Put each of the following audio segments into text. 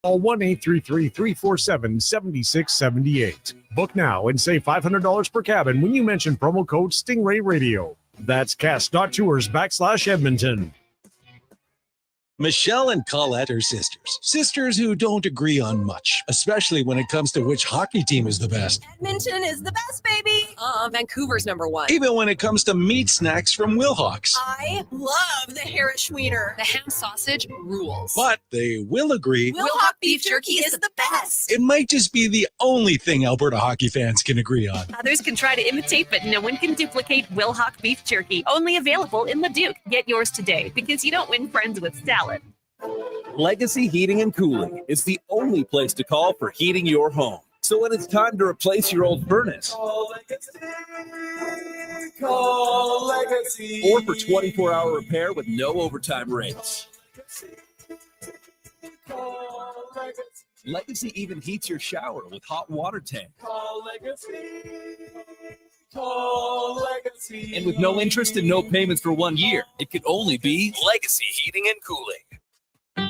Call 1-833-347-7678. Book now and save $500 per cabin when you mention promo code Stingray Radio. That's cast.tours/Edmonton. Michelle and Colette are sisters. Sisters who don't agree on much, especially when it comes to which hockey team is the best. Edmonton is the best, baby. Vancouver's number one. Even when it comes to meat snacks from Wilhawks. I love the Harris Schwiener. The ham sausage rules. But they will agree Wilhawk beef jerky is the best. it might just be the only thing Alberta hockey fans can agree on. Others can try to imitate, but no one can duplicate Wilhawk beef jerky. Only available in Leduc. Get yours today, because you don't win friends with salad. Legacy Heating and Cooling is the only place to call for heating your home. So when it's time to replace your old furnace, call Legacy. Or for 24-hour repair with no overtime rates. Legacy even heats your shower with hot water tank. Call Legacy. And with no interest and no payments for 1 year, it could only be Legacy Heating and Cooling.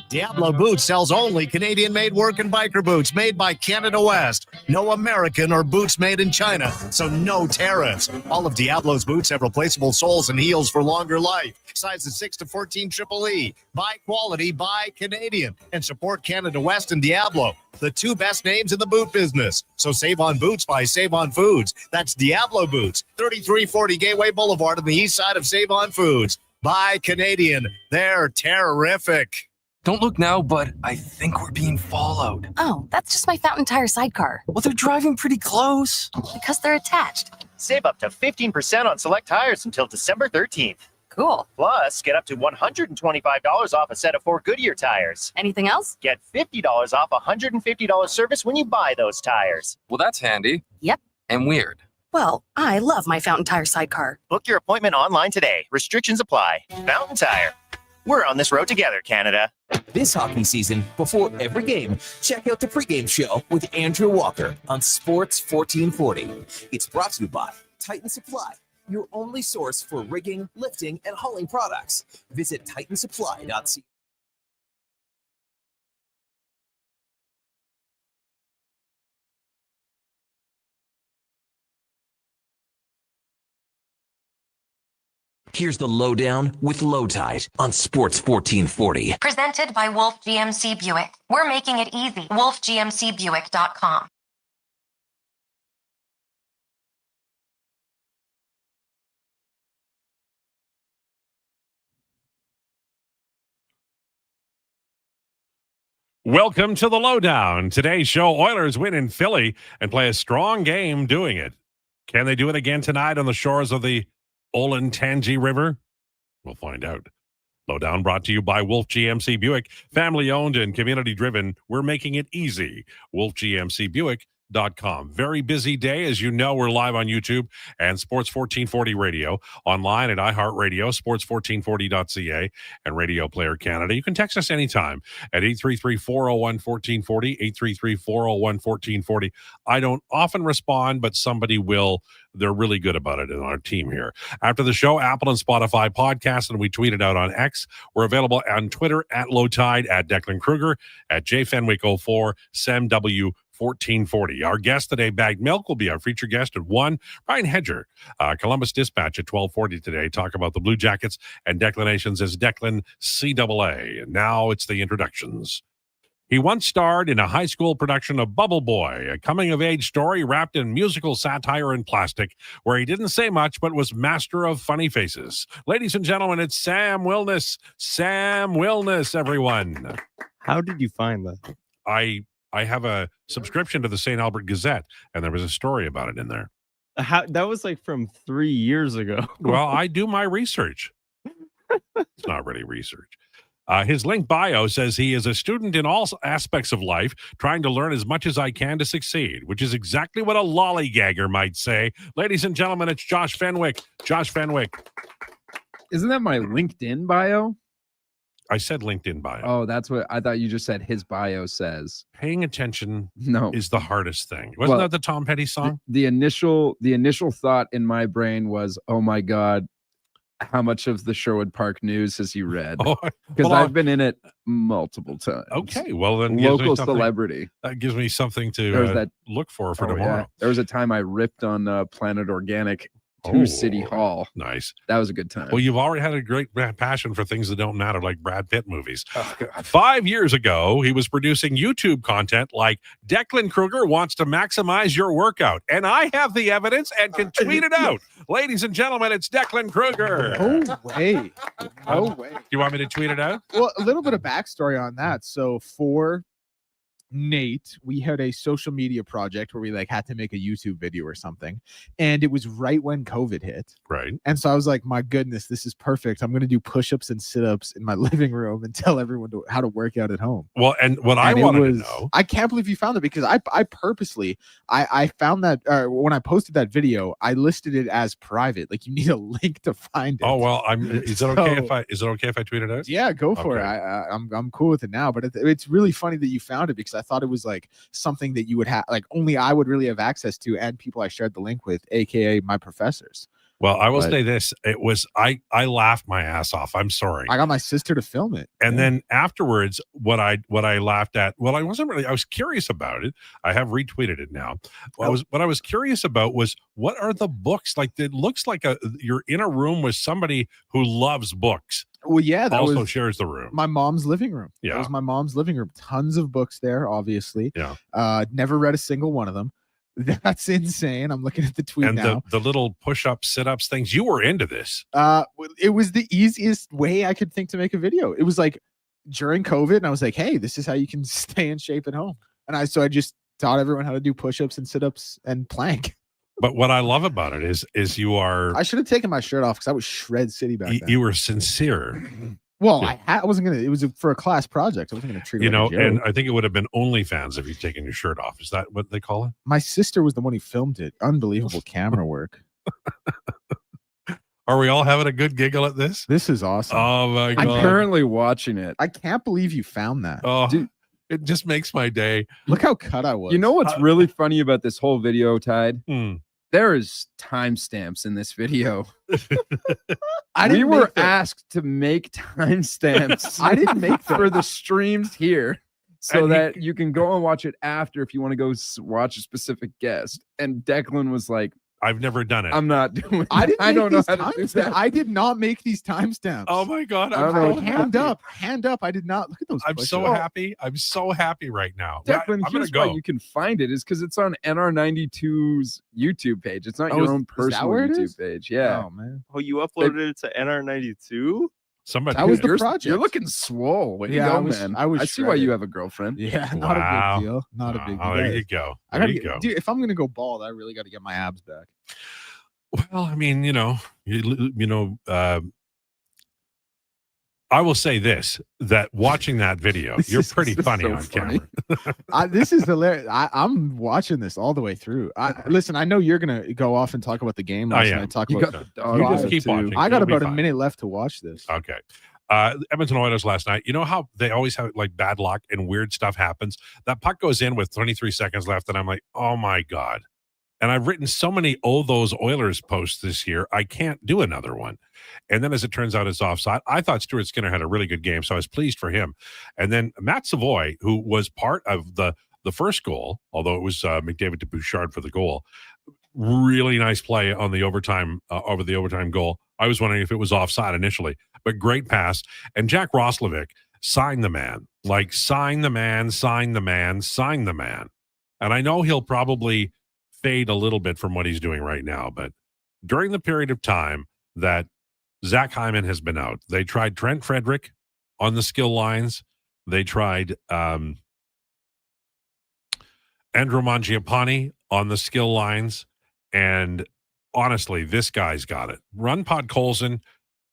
Diablo Boots sells only Canadian-made work and biker boots made by Canada West. No American or boots made in China, so no tariffs. All of Diablo's boots have replaceable soles and heels for longer life. Sizes 6 to 14 EEE. Buy quality, buy Canadian. And support Canada West and Diablo, the two best names in the boot business. So save on boots by Save on Foods. That's Diablo Boots, 3340 Gateway Boulevard on the east side of Save on Foods. Buy Canadian. They're terrific. Don't look now, but I think we're being followed. Oh, that's just my Fountain Tire sidecar. Well, they're driving pretty close. Because they're attached. Save up to 15% on select tires until December 13th. Cool. Plus, get up to $125 off a set of 4 Goodyear tires. Anything else? Get $50 off a $150 service when you buy those tires. Well, that's handy. Yep. And weird. Well, I love my Fountain Tire sidecar. Book your appointment online today. Restrictions apply. Fountain Tire. We're on this road together, Canada. This hockey season, before every game, check out the pregame show with Andrew Walker on Sports 1440. It's brought to you by Titan Supply, your only source for rigging, lifting, and hauling products. Visit titansupply.ca. Here's the Lowdown with Lowetide on Sports 1440. Presented by Wolf GMC Buick. We're making it easy. WolfGMCBuick.com. Welcome to the Lowdown. Today's show, Oilers win in Philly and play a strong game doing it. Can they do it again tonight on the shores of the Olentangy River? We'll find out. Lowdown brought to you by Wolf GMC Buick. Family owned and community driven. We're making it easy. WolfGMCBuick.com. Very busy day. As you know, we're live on YouTube and Sports 1440 Radio, online at iHeartRadio, sports1440.ca, and Radio Player Canada. You can text us anytime at 833-401-1440, 833-401-1440. I don't often respond, but somebody will. They're really good about it in our team here. After the show, Apple and Spotify podcast, and we tweet it out on X. We're available on Twitter at Lowetide, at Declan Krueger, at JFenwick04, SamW1440. Our guest today, Bagged Milk, will be our featured guest at 1. Brian Hedger, Columbus Dispatch at 1240 today. Talk about the Blue Jackets and declinations as Declan CAA. And now it's the introductions. He once starred in a high school production of Bubble Boy, a coming-of-age story wrapped in musical satire and plastic, where he didn't say much but was master of funny faces. Ladies and gentlemen, it's Sam Wilness. Sam Wilness, everyone. How did you find that? I have a subscription to the St. Albert Gazette, and there was a story about it in there. That was like from 3 years ago. Well, I do my research. It's not really research. His link bio says he is a student in all aspects of life, trying to learn as much as I can to succeed, which is exactly what a lollygagger might say. Ladies and gentlemen, it's Josh Fenwick. Josh Fenwick. Isn't that my LinkedIn bio? I said LinkedIn bio. Oh, that's what I thought you just said his bio says. Paying attention no. is the hardest thing. Wasn't that the Tom Petty song? The initial thought in my brain was, oh my God, How much of the Sherwood Park News has he read? Oh, Because I've been in it multiple times. Okay, well then Local celebrity. That gives me something to look for tomorrow. Yeah. There was a time I ripped on Planet Organic to City Hall. Nice. That was a good time. Well, you've already had a great passion for things that don't matter, like Brad Pitt movies. Oh, God. 5 years ago, he was producing YouTube content like Declan Krueger wants to maximize your workout. And I have the evidence and can tweet it out. Ladies and gentlemen, it's Declan Krueger. No way. No way. Do you want me to tweet it out? Well, a little bit of backstory on that. So for Nate, we had a social media project where we had to make a YouTube video or something, and it was right when COVID hit. Right. And so I was like, my goodness, this is perfect. I'm going to do push-ups and sit-ups in my living room and tell everyone how to work out at home. Well, and what I wanted to know, I can't believe you found it, because I purposely I found that when I posted that video, I listed it as private. Like, you need a link to find it. Oh well, is it okay if I tweet it out? Yeah, go for it. I'm cool with it now, but it's really funny that you found it, because I thought it was like something that you would have, like, only I would really have access to, and people I shared the link with, aka my professors. Well, I will say this: it was I laughed my ass off. I'm sorry. I got my sister to film it, and then afterwards, what I laughed at. Well, I wasn't really. I was curious about it. I have retweeted it now. What I was curious about was, what are the books like? It looks like you're in a room with somebody who loves books. Well, yeah, that also was shares the room. My mom's living room. Yeah, that was my mom's living room. Tons of books there, obviously. Yeah. Never read a single one of them. That's insane. I'm looking at the tweet and now. The little push-ups, sit-ups things. You were into this. It was the easiest way I could think to make a video. It was like during COVID, and I was like, hey, this is how you can stay in shape at home. And I just taught everyone how to do push-ups and sit-ups and plank. But what I love about it is you are. I should have taken my shirt off, because I was shred city back then. You were sincere. Well, I wasn't gonna. It was for a class project. I wasn't gonna treat it like a joke. And I think it would have been OnlyFans if you'd taken your shirt off. Is that what they call it? My sister was the one who filmed it. Unbelievable camera work. Are we all having a good giggle at this? This is awesome. Oh my God! I'm currently watching it. I can't believe you found that. Oh, dude, it just makes my day. Look how cut I was. You know what's really funny about this whole video, Tide? Hmm. There is timestamps in this video. We were asked to make timestamps. I didn't make them. For the streams here, so that you can go and watch it after if you want to go watch a specific guest. And Declan was like, I've never done it. I'm not doing it. I don't know how to do that. I did not make these timestamps. Oh my God! Hand up. I did not. Look at those. I'm so happy. I'm so happy right now. Declan, I'm here's gonna go. why you can find it is because it's on NR92's YouTube page. It's not your own personal YouTube page. Yeah. Oh man. Oh, you uploaded it to NR92? Somebody. That was the project. You're looking swole. Way to go, man. I see why you have a girlfriend. Yeah, not a big deal. Not a big deal. Oh, there you go. Dude, if I'm gonna go bald, I really got to get my abs back. Well, I mean, I will say this: that watching that video, you're pretty funny on camera. This is hilarious. I'm watching this all the way through. Listen, I know you're gonna go off and talk about the game. I am. You got the dog. You just keep watching. I got You'll be about a fine. minute left to watch this. Okay. Edmonton Oilers last night. You know how they always have like bad luck and weird stuff happens? That puck goes in with 23 seconds left, and I'm like, oh my God. And I've written so many those Oilers posts this year, I can't do another one. And then as it turns out, it's offside. I thought Stuart Skinner had a really good game, so I was pleased for him. And then Matt Savoy, who was part of the first goal, although it was McDavid to Bouchard for the goal, really nice play on the overtime over the overtime goal. I was wondering if it was offside initially, but great pass. And Jack Roslovic, sign the man. Like, sign the man, sign the man, sign the man. And I know he'll probably fade a little bit from what he's doing right now, but during the period of time that Zach Hyman has been out, they tried Trent Frederick on the skill lines. They tried Andrew Mangiapane on the skill lines. And honestly, this guy's got it. Run Podkolzin,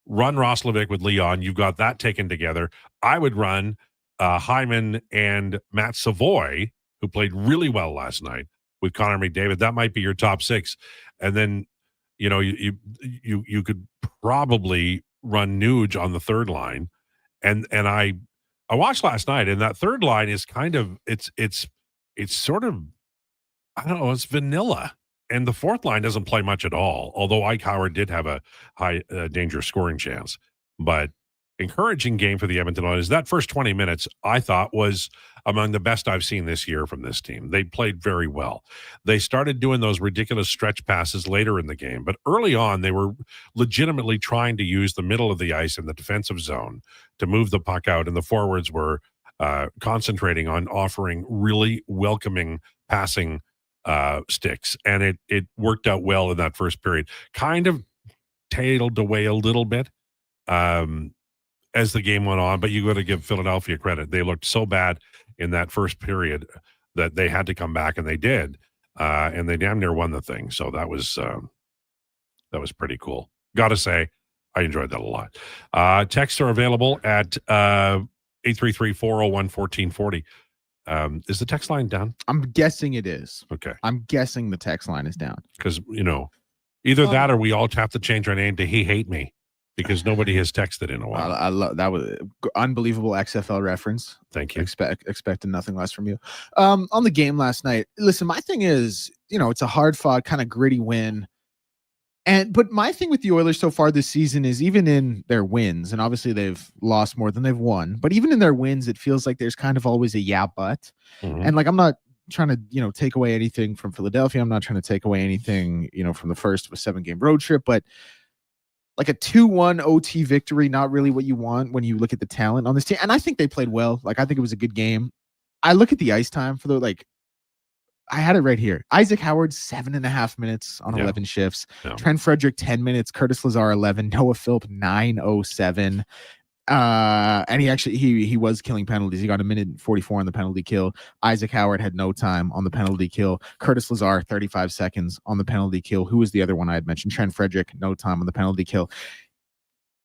run Roslovic with Leon. You've got that taken together. I would run Hyman and Matt Savoy, who played really well last night, with Connor McDavid. That might be your top six. And then, you could probably run Nuge on the third line. And I watched last night, and that third line is kind of, it's sort of, I don't know, it's vanilla. And the fourth line doesn't play much at all, although Ike Howard did have a high dangerous scoring chance. But encouraging game for the Edmonton Oilers. That first 20 minutes, I thought, was among the best I've seen this year from this team. They played very well. They started doing those ridiculous stretch passes later in the game, but early on, they were legitimately trying to use the middle of the ice in the defensive zone to move the puck out, and the forwards were concentrating on offering really welcoming passing sticks, and it worked out well in that first period. Kind of tailed away a little bit as the game went on, but you got to give Philadelphia credit. They looked so bad in that first period that they had to come back, and they did, and they damn near won the thing. So that was pretty cool. Got to say, I enjoyed that a lot. Texts are available at 833-401-1440. Is the text line down? I'm guessing it is. Okay. I'm guessing the text line is down. Because, either that or we all have to change our name to He Hate Me because nobody has texted in a while. I love that. Was unbelievable XFL reference. Thank you. Expected nothing less from you. On the game last night, listen, my thing is, it's a hard fought, kind of gritty win. But my thing with the Oilers so far this season is even in their wins, and obviously they've lost more than they've won, but even in their wins, it feels like there's kind of always a yeah, but. Mm-hmm. And I'm not trying to, take away anything from Philadelphia. I'm not trying to take away anything, from the first of a 7-game road trip, but like a 2-1 OT victory, not really what you want when you look at the talent on this team. And I think they played well. I think it was a good game. I look at the ice time for I had it right here. Isaac Howard, 7.5 minutes on 11 shifts. Yeah. Trent Frederick, 10 minutes. Curtis Lazar, 11. Noah Philp, 9:07. And he was killing penalties. He got 1:44 on the penalty kill. Isaac Howard had no time on the penalty kill. Curtis Lazar, 35 seconds on the penalty kill. Who was the other one I had mentioned? Trent Frederick, no time on the penalty kill.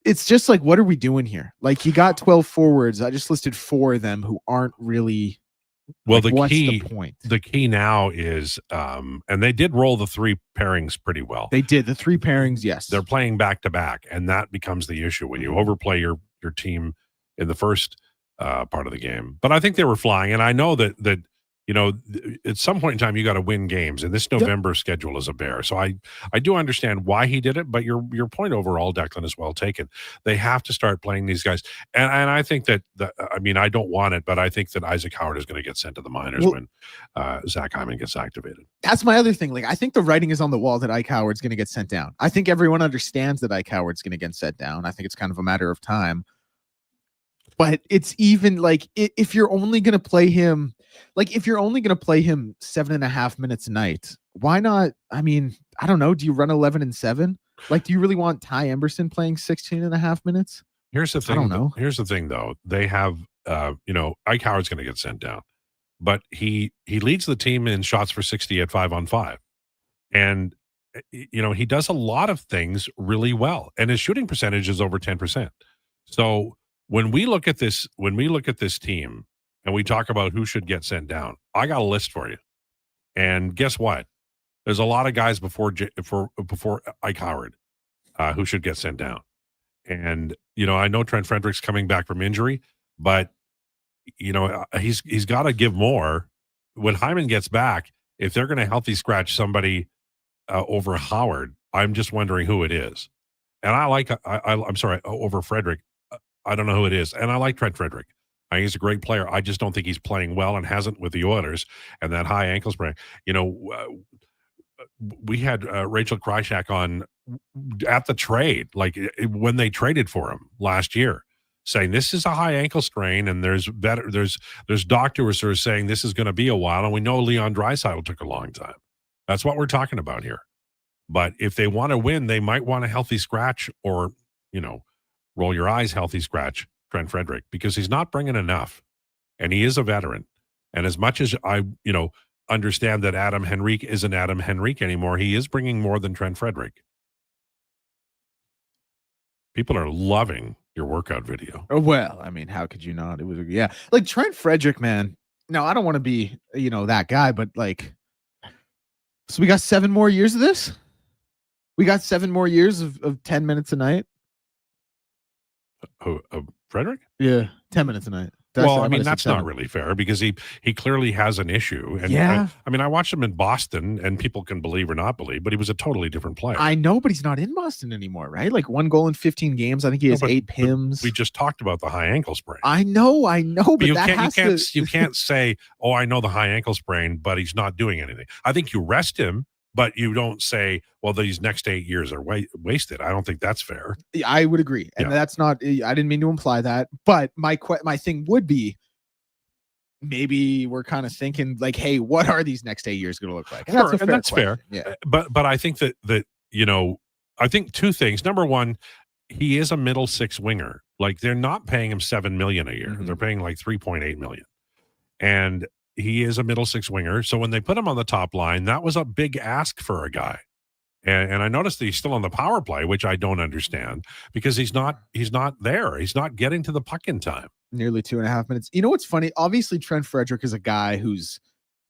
It's just what are we doing here? You got 12 forwards. I just listed 4 of them who aren't really. Well, what's the point? The key now is, and they did roll the 3 pairings pretty well. They did the 3 pairings. Yes, they're playing back to back, and that becomes the issue when you overplay your team in the first part of the game. But I think they were flying, and I know that at some point in time you got to win games, and this November schedule is a bear. So I do understand why he did it, but your point overall, Declan, is well taken. They have to start playing these guys, and I think that I don't want it, but I think that Isaac Howard is going to get sent to the minors when Zach Hyman gets activated. That's my other thing. I think the writing is on the wall that Ike Howard's going to get sent down. I think everyone understands that Ike Howard's going to get sent down. I think it's kind of a matter of time. But it's even if you're only going to play him, if you're only going to play him 7.5 minutes a night, why not? I don't know. Do you run 11 and 7? Do you really want Ty Emberson playing 16.5 minutes? Here's the thing. I don't know. Here's the thing, though. They have, Ike Howard's going to get sent down, but he leads the team in shots for 60 at 5-on-5, and he does a lot of things really well, and his shooting percentage is over 10%. So. When we look at this team and we talk about who should get sent down, I got a list for you. And guess what? There's a lot of guys before Ike Howard who should get sent down. And I know Trent Frederick's coming back from injury, but he's got to give more. When Hyman gets back, if they're going to healthy scratch somebody over Howard, I'm just wondering who it is. And I'm sorry, over Frederick. I don't know who it is. And I like Trent Frederick. I think he's a great player. I just don't think he's playing well and hasn't with the Oilers and that high ankle sprain. We had Rachel Krychak on at the trade, when they traded for him last year, saying this is a high ankle strain, and there's doctors who are saying this is going to be a while, and we know Leon Draisaitl took a long time. That's what we're talking about here. But if they want to win, they might want a healthy scratch or, roll your eyes, healthy scratch Trent Frederick, because he's not bringing enough, and he is a veteran. And as much as I, understand that Adam Henrique isn't Adam Henrique anymore, he is bringing more than Trent Frederick. People are loving your workout video. Well, how could you not? It was Trent Frederick, man. No, I don't want to be, that guy, but so we got 7 more years of this. We got 7 more years of 10 minutes a night. Frederick? Yeah, 10 minutes a night. That's not really fair because he clearly has an issue. And I watched him in Boston, and people can believe or not believe, but he was a totally different player. I know, but he's not in Boston anymore, right? Like 1 goal in 15 games. I think he has 8 PIMs. We just talked about the high ankle sprain. I know, but you can't say, "Oh, I know the high ankle sprain," but he's not doing anything. I think you rest him, but you don't say, "Well, these next 8 years are wasted." I don't think that's fair. I would agree, and that's not. I didn't mean to imply that, but my thing would be, maybe we're kind of thinking like, "Hey, what are these next 8 years going to look like?" And that's fair. Yeah, but I think that I think 2 things. Number one, he is a middle 6 winger. Like they're not paying him $7 million a year; they're paying like $3.8 million, and he is a middle 6 winger. So when they put him on the top line, that was a big ask for a guy. And I noticed that he's still on the power play, which I don't understand because he's not there. He's not getting to the puck in time. Nearly 2.5 minutes. You know what's funny? Obviously, Trent Frederick is a guy who's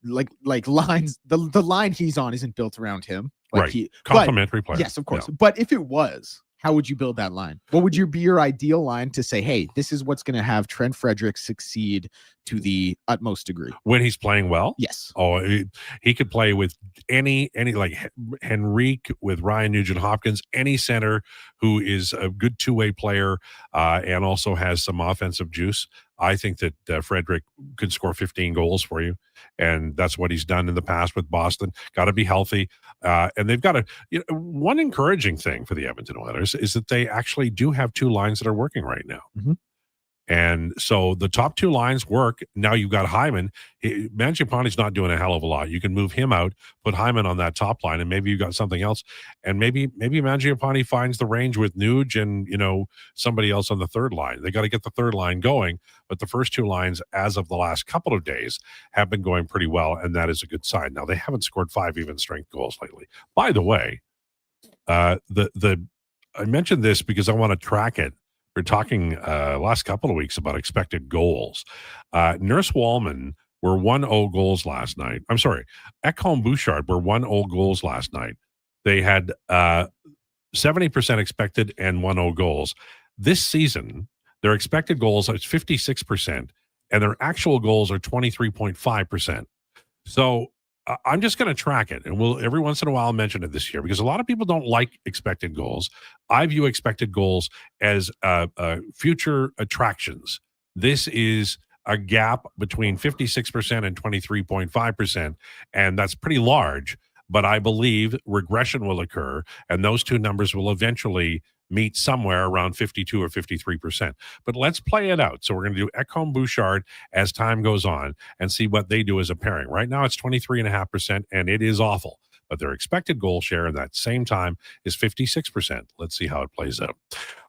like lines. The line he's on isn't built around him. Like right. Complimentary player. Yes, of course. Yeah. But if it was, how would you build that line? What would be your ideal line to say, hey, this is what's going to have Trent Frederick succeed to the utmost degree? When he's playing well? Yes. Oh, he could play with any like Henrique, with Ryan Nugent-Hopkins, any center who is a good two-way player and also has some offensive juice. I think that Frederick could score 15 goals for you, and that's what he's done in the past with Boston. Got to be healthy, and they've got one encouraging thing for the Edmonton Oilers is that they actually do have 2 lines that are working right now. Mm-hmm. And so the top 2 lines work. Now you've got Hyman. Mangiapane's not doing a hell of a lot. You can move him out, put Hyman on that top line, and maybe you've got something else. And maybe Mangiapane finds the range with Nuge and, somebody else on the third line. They got to get the third line going. But the first 2 lines, as of the last couple of days, have been going pretty well, and that is a good sign. Now, they haven't scored 5 even-strength goals lately. By the way, I mentioned this because I want to track it. We're talking last couple of weeks about expected goals. Nurse Wallman were 1-0 goals last night. I'm sorry. Ekholm Bouchard were 1-0 goals last night. They had 70% expected and 1-0 goals. This season, their expected goals are 56%, and their actual goals are 23.5%. So I'm just going to track it, and we'll every once in a while mention it this year because a lot of people don't like expected goals. I view expected goals as future attractions. This is a gap between 56% and 23.5%, and that's pretty large, but I believe regression will occur, and those 2 numbers will eventually meet somewhere around 52 or 53%. But let's play it out. So we're going to do Ekholm Bouchard as time goes on and see what they do as a pairing. Right now it's 23.5%, and it is awful. But their expected goal share in that same time is 56%. Let's see how it plays out.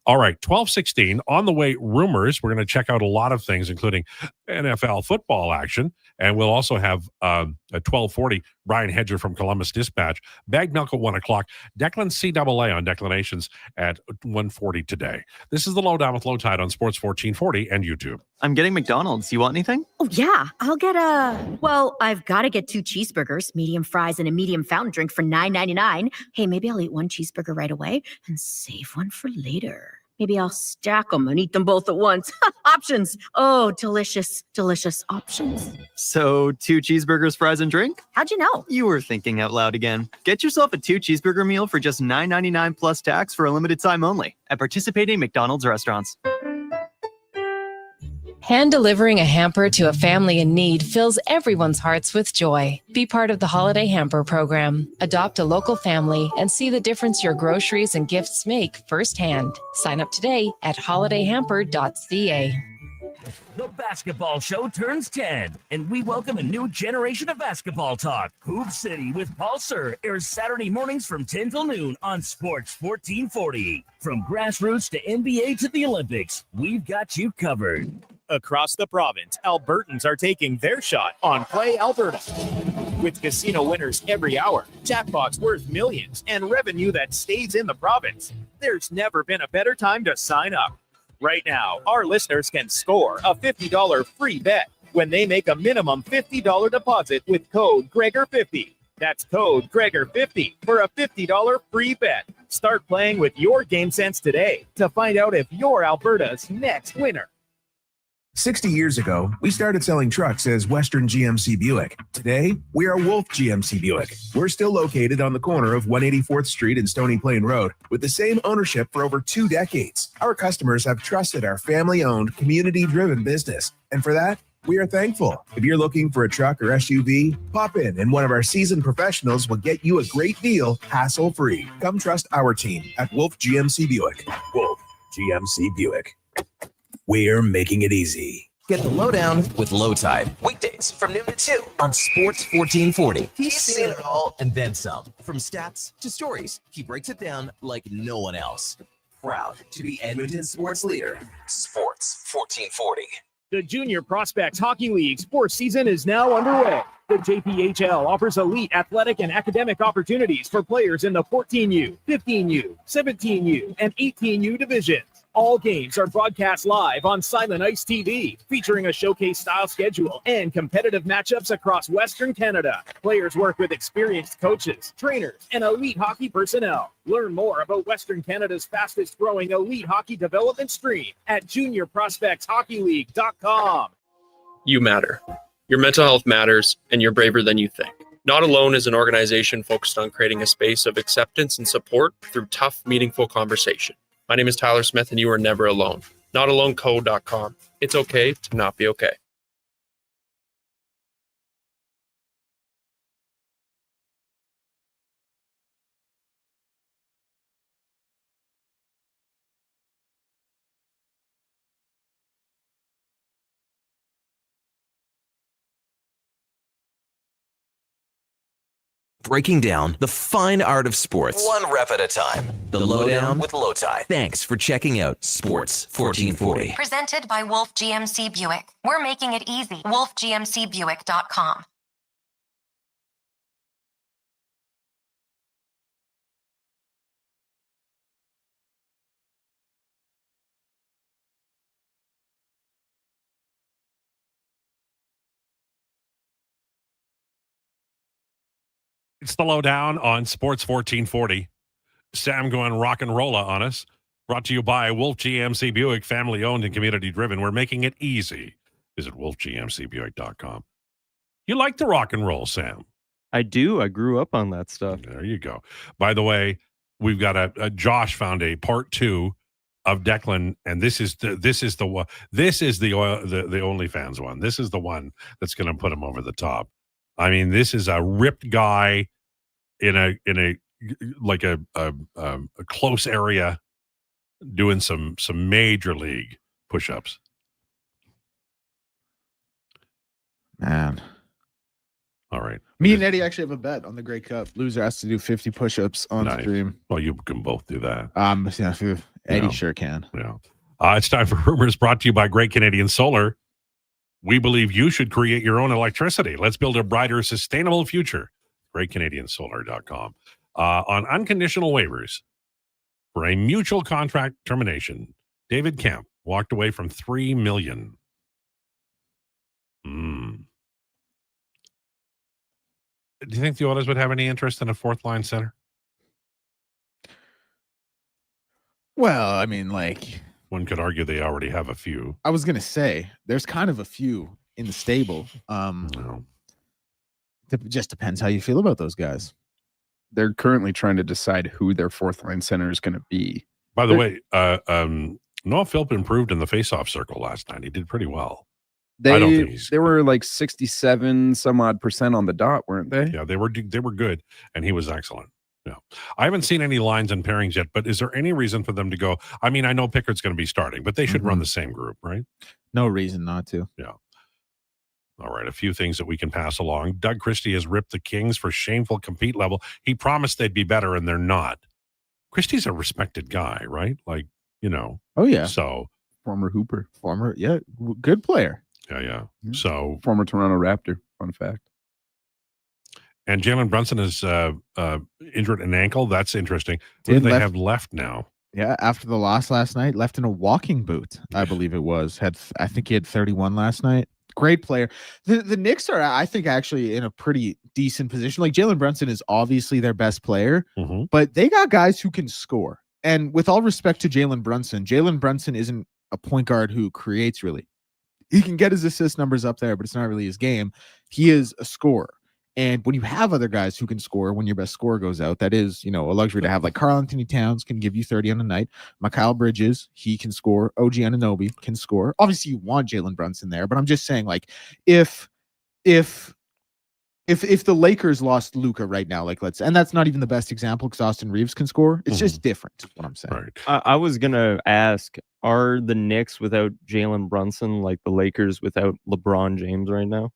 All right, 12:16 on the way. Rumors. We're going to check out a lot of things, including NFL football action, and we'll also have at 12:40 Brian Hedger from Columbus Dispatch. Bag Milk at 1:00. Declan CAA on Declinations at 1:40 today. This is the Lowdown with Lowetide on Sports 1440 and YouTube. I'm getting McDonald's. You want anything? Oh, yeah. I'll get I've got to get 2 cheeseburgers, medium fries, and a medium fountain drink for $9.99. Hey, maybe I'll eat 1 cheeseburger right away and save 1 for later. Maybe I'll stack them and eat them both at once. Options. Oh, delicious, delicious options. So 2 cheeseburgers, fries, and drink? How'd you know? You were thinking out loud again. Get yourself a 2 cheeseburger meal for just $9.99 plus tax for a limited time only at participating McDonald's restaurants. Hand delivering a hamper to a family in need fills everyone's hearts with joy. Be part of the Holiday Hamper program. Adopt a local family and see the difference your groceries and gifts make firsthand. Sign up today at holidayhamper.ca. The basketball show turns 10, and we welcome a new generation of basketball talk. Hoop City with Paul Sir airs Saturday mornings from 10 till noon on Sports 1440. From grassroots to NBA to the Olympics, we've got you covered. Across the province, Albertans are taking their shot on Play Alberta. With casino winners every hour, jackpots worth millions, and revenue that stays in the province, there's never been a better time to sign up. Right now, our listeners can score a $50 free bet when they make a minimum $50 deposit with code Gregor50. That's code Gregor50 for a $50 free bet. Start playing with your game sense today to find out if you're Alberta's next winner. 60 years ago, we started selling trucks as Western GMC Buick. Today, we are Wolf GMC Buick. We're still located on the corner of 184th Street and Stony Plain Road with the same ownership for over 2 decades. Our customers have trusted our family-owned, community-driven business. And for that, we are thankful. If you're looking for a truck or SUV, pop in and one of our seasoned professionals will get you a great deal, hassle-free. Come trust our team at Wolf GMC Buick. Wolf GMC Buick. We're making it easy. Get the lowdown with Lowetide. Weekdays from noon to 2 on Sports 1440. He's seen it all and then some. From stats to stories, he breaks it down like no one else. Proud to be Edmonton's sports leader. Sports 1440. The Junior Prospects Hockey League sports season is now underway. The JPHL offers elite athletic and academic opportunities for players in the 14U, 15U, 17U, and 18U divisions. All games are broadcast live on Silent Ice TV, featuring a showcase-style schedule and competitive matchups across Western Canada. Players work with experienced coaches, trainers, and elite hockey personnel. Learn more about Western Canada's fastest-growing elite hockey development stream at juniorprospectshockeyleague.com. You matter. Your mental health matters, and you're braver than you think. Not Alone is an organization focused on creating a space of acceptance and support through tough, meaningful conversation. My name is Tyler Smith, and you are never alone. NotAloneCo.com. It's okay to not be okay. Breaking down the fine art of sports, one rep at a time. The Lowdown with Lowetide. Thanks for checking out Sports 1440. Presented by Wolf GMC Buick. We're making it easy. WolfGMCBuick.com. It's the Lowdown on Sports 1440. Sam going rock and rolla on us. Brought to you by Wolf GMC Buick, family owned and community driven. We're making it easy. Visit wolfgmcbuick.com. You like the rock and roll, Sam? I do. I grew up on that stuff. There you go. By the way, we've got a Josh found a part 2 of Declan, and this is the OnlyFans one. This is the one that's going to put him over the top. I mean, this is a ripped guy in a close area doing some major league push-ups. Man. All right. Me and Eddie actually have a bet on the Grey Cup. Loser has to do 50 push-ups on stream. Well, you can both do that. Yeah, Eddie sure can. Yeah. It's time for Rumors, brought to you by Great Canadian Solar. We believe you should create your own electricity. Let's build a brighter, sustainable future. GreatCanadianSolar.com. On unconditional waivers for a mutual contract termination, David Kemp walked away from $3 million. Do you think the Oilers would have any interest in a fourth line center? Well, I mean, like, one could argue they already have a few. I was gonna say there's kind of a few in the stable. It just depends how you feel about those guys. They're currently trying to decide who their fourth line center is going to be. By the way, Noah Philp improved in the faceoff circle last night. He did pretty well. They were like 67 some odd % on the dot, weren't they? Yeah, they were good, and he was excellent. Yeah, I haven't seen any lines and pairings yet, but is there any reason for them to go? I mean, I know Pickard's going to be starting, but they should run the same group, right? No reason not to. Yeah. All right, a few things that we can pass along. Doug Christie has ripped the Kings for shameful compete level. He promised they'd be better, and they're not. Christie's a respected guy, right? Like, you know. Oh, yeah. So former Hooper. Good player. Yeah. So former Toronto Raptor, fun fact. And Jalen Brunson is injured an ankle. That's interesting. What do they have left now? Yeah, after the loss last night, left in a walking boot, I believe it was. I think he had 31 last night. Great player. The Knicks are, I think, actually in a pretty decent position. Like, Jalen Brunson is obviously their best player, but they got guys who can score. And with all respect to Jalen Brunson isn't a point guard who creates really. he can get his assist numbers up there, but it's not really his game. He is a scorer. And when you have other guys who can score, when your best scorer goes out, that is, a luxury to have. Like Karl Anthony Towns can give you 30 on a night. Mikal Bridges, he can score. OG Anunoby can score. Obviously, you want Jalen Brunson there, but I'm just saying, like, if the Lakers lost Luka right now, like and that's not even the best example because Austin Reeves can score. It's just different. Is what I'm saying. Right. I was gonna ask: are the Knicks without Jalen Brunson like the Lakers without LeBron James right now?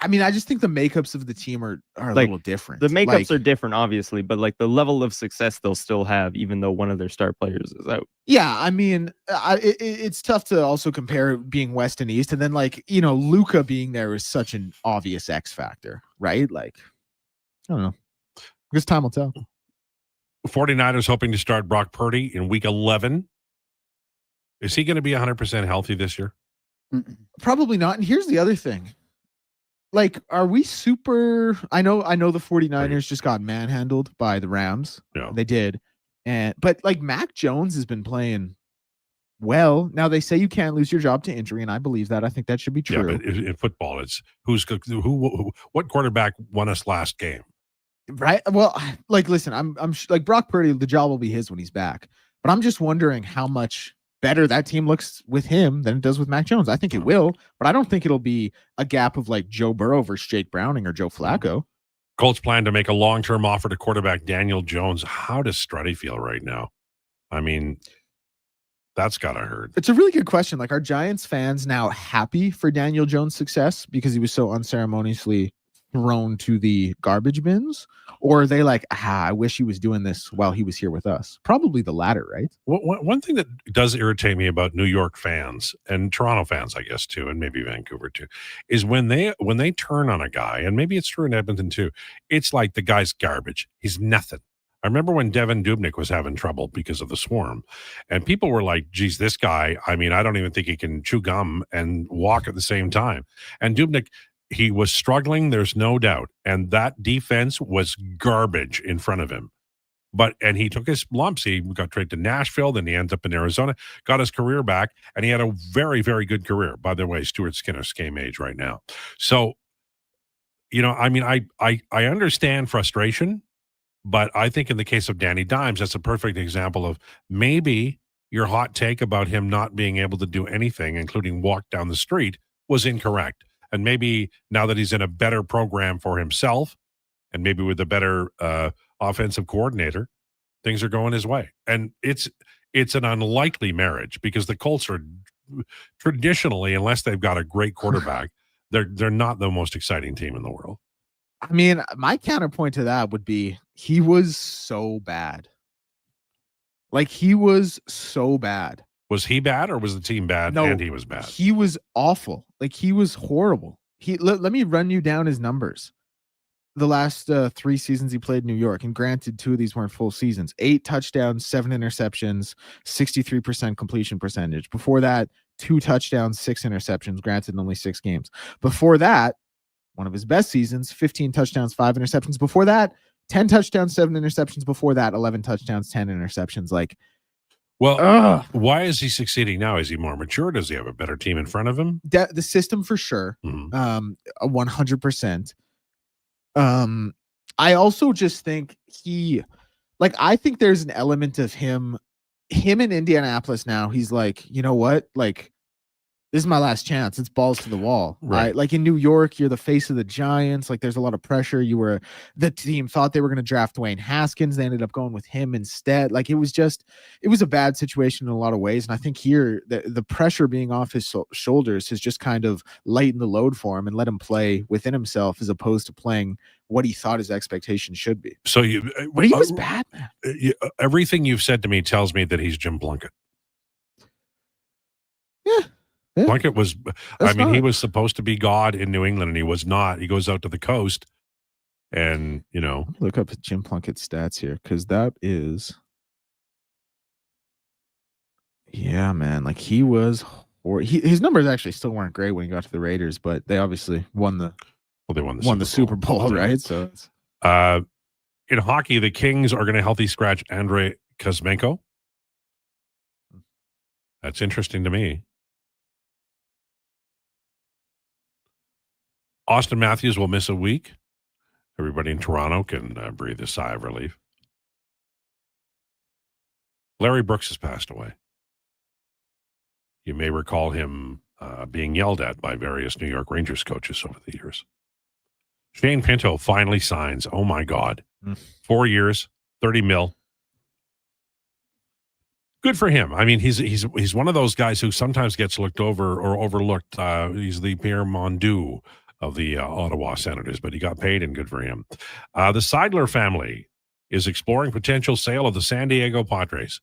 I mean, I just think the makeups of the team are a Like, little different. The makeups are different, obviously, but like the level of success they'll still have, even though one of their star players is out. Yeah, I mean, it's tough to also compare being West and East, and then Luka being there is such an obvious X factor, right? Like, I don't know. I guess time will tell. 49ers hoping to start Brock Purdy in week 11. Is he going to be 100% healthy this year? Probably not. And here's the other thing. Like, are we super? I know the 49ers just got manhandled by the Rams. Yeah. They did. But like Mac Jones has been playing well. Now they say you can't lose your job to injury, and I believe that. I think that should be true. Yeah, but in football, it's what quarterback won us last game? Right. Well, like, listen, I'm like Brock Purdy, the job will be his when he's back. But I'm just wondering how much better that team looks with him than it does with Mac Jones. I think it will, but I don't think it'll be a gap of like Joe Burrow versus Jake Browning or Joe Flacco. Colts plan to make a long-term offer to quarterback Daniel Jones. How does Strutty feel right now? I mean, that's gotta hurt. It's a really good question. Like, are Giants fans now happy for Daniel Jones' success because he was so unceremoniously thrown to the garbage bins? Or are they like, I wish he was doing this while he was here with us? Probably the latter, right? One thing that does irritate me about New York fans and Toronto fans, I guess, too, and maybe Vancouver too, is when they turn on a guy, and maybe it's true in Edmonton too, it's like the guy's garbage. He's nothing. I remember when Devin Dubnyk was having trouble because of the swarm, and people were like, geez, this guy, I mean, I don't even think he can chew gum and walk at the same time. And Dubnyk, he was struggling, there's no doubt. And that defense was garbage in front of him. And he took his lumps. He got traded to Nashville, then he ends up in Arizona, got his career back, and he had a very, very good career. By the way, Stuart Skinner's game age right now. So, I mean, I understand frustration, but I think in the case of Danny Dimes, that's a perfect example of maybe your hot take about him not being able to do anything, including walk down the street, was incorrect. And maybe now that he's in a better program for himself and maybe with a better offensive coordinator, things are going his way. And it's an unlikely marriage because the Colts are traditionally, unless they've got a great quarterback, they're not the most exciting team in the world. I mean, my counterpoint to that would be he was so bad. Like, he was so bad. Was he bad or was the team bad and he was bad? He was awful. Like, he was horrible. Let me run you down his numbers. The last 3 seasons he played in New York, and granted 2 of these weren't full seasons. 8 touchdowns, 7 interceptions, 63% completion percentage. Before that, 2 touchdowns, 6 interceptions, granted in only 6 games. Before that, one of his best seasons, 15 touchdowns, 5 interceptions. Before that, 10 touchdowns, 7 interceptions. Before that, 11 touchdowns, 10 interceptions. Like, well, why is he succeeding now? Is he more mature? Does he have a better team in front of him? The system for sure. 100%. I also just think I think there's an element of him in Indianapolis now. He's like, you know what? Like, this is my last chance. It's balls to the wall. Right. Like in New York, you're the face of the Giants. Like, there's a lot of pressure. The team thought they were going to draft Dwayne Haskins. They ended up going with him instead. Like, it was a bad situation in a lot of ways. And I think here the pressure being off his shoulders has just kind of lightened the load for him and let him play within himself as opposed to playing what he thought his expectation should be. So but he was bad, man. Everything you've said to me tells me that he's Jim Plunkett. Yeah. Plunkett was, he was supposed to be God in New England, and he was not. He goes out to the coast, and look up Jim Plunkett's stats here, because that is, yeah, man. Like, he was, his numbers actually still weren't great when he got to the Raiders, but they obviously won the Super Bowl, right? So, in hockey, the Kings are going to healthy scratch Andrei Kuzmenko. That's interesting to me. Austin Matthews will miss a week. Everybody in Toronto can breathe a sigh of relief. Larry Brooks has passed away. You may recall him being yelled at by various New York Rangers coaches over the years. Shane Pinto finally signs. Oh, my God. 4 years, 30 mil. Good for him. I mean, he's one of those guys who sometimes gets looked over or overlooked. He's the Pierre Mondu of the Ottawa Senators, but he got paid, and good for him. The Seidler family is exploring potential sale of the San Diego Padres.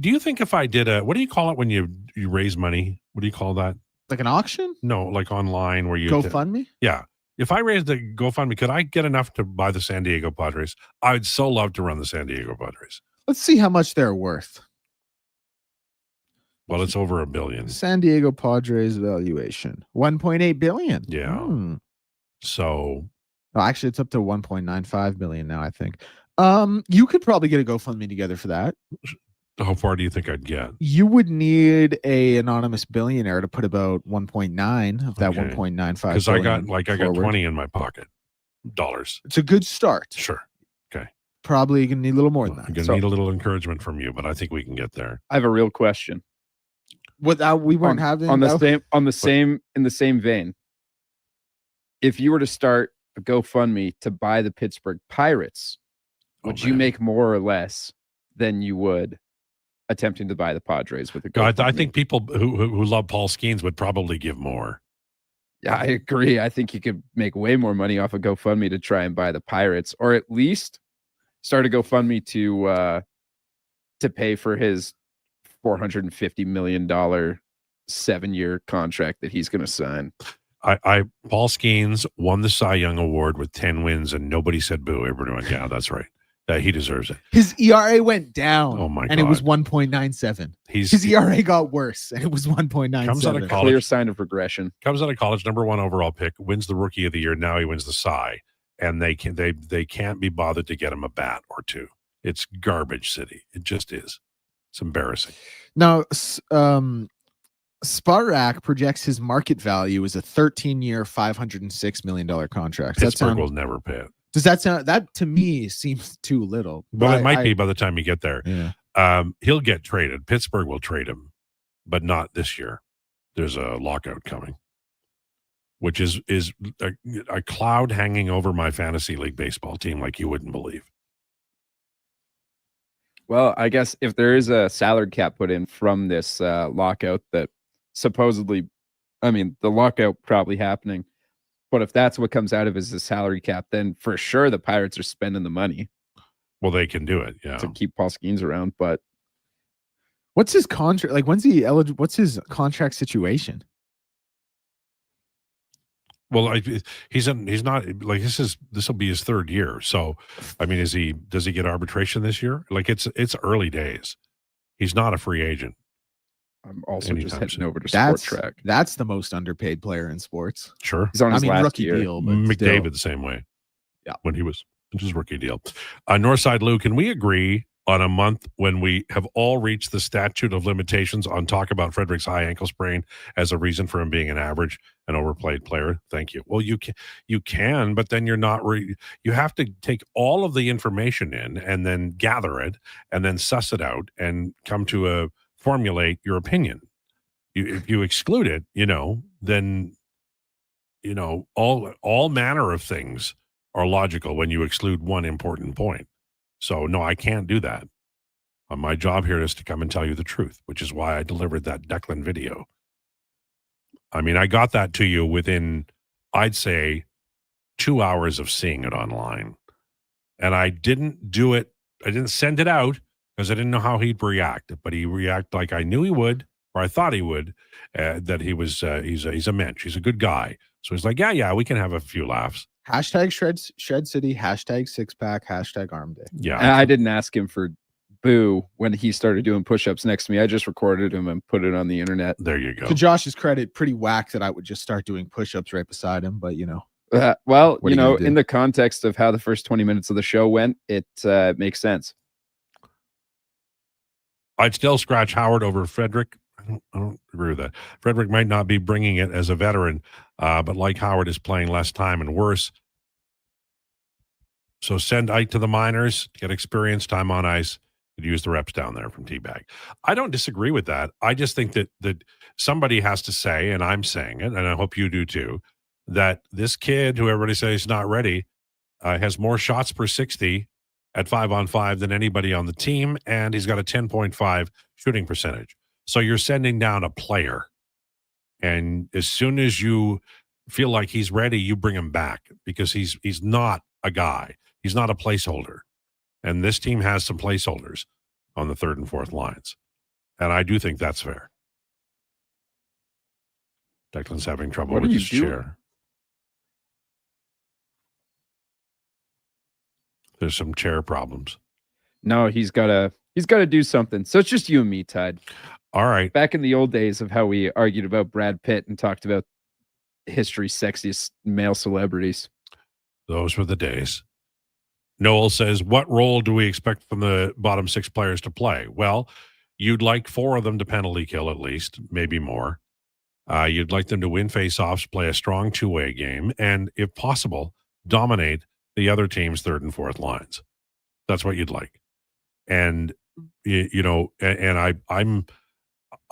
Do you think if I did what do you call it when you raise money? What do you call that? Like an auction? No, like online where you GoFundMe? Yeah. If I raised the GoFundMe, could I get enough to buy the San Diego Padres? I'd so love to run the San Diego Padres. Let's see how much they're worth. Well, it's over $1 billion. San Diego Padres valuation, 1.8 billion. Yeah. So, actually, it's up to 1.95 billion now, I think. You could probably get a GoFundMe together for that. How far do you think I'd get? You would need a anonymous billionaire to put about 1.9 of that 1.95. Because I got 20 in my pocket. Dollars. It's a good start. Sure. Okay. Probably gonna need a little more than that. I'm gonna need a little encouragement from you, but I think we can get there. I have a real question. Without we weren't having in the same vein. If you were to start a GoFundMe to buy the Pittsburgh Pirates, would you make more or less than you would attempting to buy the Padres with a GoFundMe? I think people who love Paul Skeens would probably give more. Yeah, I agree. I think you could make way more money off of GoFundMe to try and buy the Pirates, or at least start a GoFundMe to pay for his $450 million 7-year contract that he's going to sign. Paul Skeens won the Cy Young Award with 10 wins, and nobody said boo. Everybody went, yeah, that's right. He deserves it. His ERA went down. Oh my God. And it was 1.97. His ERA got worse, and it was 1.97. Comes out of college, clear sign of regression. Comes out of college, number 1 overall pick, wins the Rookie of the Year. Now he wins the Cy, and they can't be bothered to get him a bat or two. It's garbage city. It just is. It's embarrassing. Now, Sparac projects his market value as a 13-year, $506 million contract. Pittsburgh will never pay it. Does that sound, that to me seems too little? Well, it might be by the time you get there. Yeah. He'll get traded. Pittsburgh will trade him, but not this year. There's a lockout coming, which is a cloud hanging over my fantasy league baseball team like you wouldn't believe. Well, I guess if there is a salary cap put in from this lockout that supposedly, I mean, the lockout probably happening, but if that's what comes out of is the salary cap, then for sure the Pirates are spending the money. Well, they can do it, yeah, to keep Paul Skeens around. But what's his contract? Like, when's he eligible? What's his contract situation? Well, he's not like this will be his 3rd year. So, I mean, does he get arbitration this year? Like it's early days. He's not a free agent. I'm also just heading over to Sport Track. That's the most underpaid player in sports. Sure. He's on his last rookie year. deal. But McDavid still. the same way. Yeah. When he was his rookie deal. Northside Lou, can we agree on a month when we have all reached the statute of limitations on talk about Frederick's high ankle sprain as a reason for him being an average and overplayed player? Thank you. Well, you can, but then you're not. You have to take all of the information in and then gather it and then suss it out and come to formulate your opinion. If you exclude it, then all manner of things are logical when you exclude one important point. So no, I can't do that. My job here is to come and tell you the truth, which is why I delivered that Declan video. I mean, I got that to you within, I'd say, 2 hours of seeing it online. And I didn't do it. I didn't send it out because I didn't know how he'd react, but he reacted like I knew he would, or I thought he would, that he's a mensch. He's a good guy. So he's like, yeah, we can have a few laughs. Hashtag Shred City, hashtag 6-pack, hashtag arm day. Yeah. And I didn't ask him for boo when he started doing push-ups next to me. I just recorded him and put it on the internet. There you go. To Josh's credit, pretty whack that I would just start doing push-ups right beside him, but well, in the context of how the first 20 minutes of the show went, it makes sense. I'd still scratch Howard over Frederick. I don't agree with that. Frederick might not be bringing it as a veteran, but like Howard is playing less time and worse. So send Ike to the minors, get experience, time on ice, and use the reps down there from T-Bag. I don't disagree with that. I just think that somebody has to say, and I'm saying it, and I hope you do too, that this kid, who everybody says is not ready, has more shots per 60 at 5-on-5 than anybody on the team, and he's got a 10.5 shooting percentage. So you're sending down a player, and as soon as you feel like he's ready, you bring him back, because he's not a guy. He's not a placeholder. And this team has some placeholders on the third and fourth lines. And I do think that's fair. Declan's having trouble with his chair. There's some chair problems. No, he's got to do something. So it's just you and me, Tide. All right. Back in the old days of how we argued about Brad Pitt and talked about history's sexiest male celebrities. Those were the days. Noel says, what role do we expect from the bottom six players to play? Well, you'd like 4 of them to penalty kill at least, maybe more. You'd like them to win faceoffs, play a strong two-way game, and if possible, dominate the other team's third and fourth lines. That's what you'd like. And I'm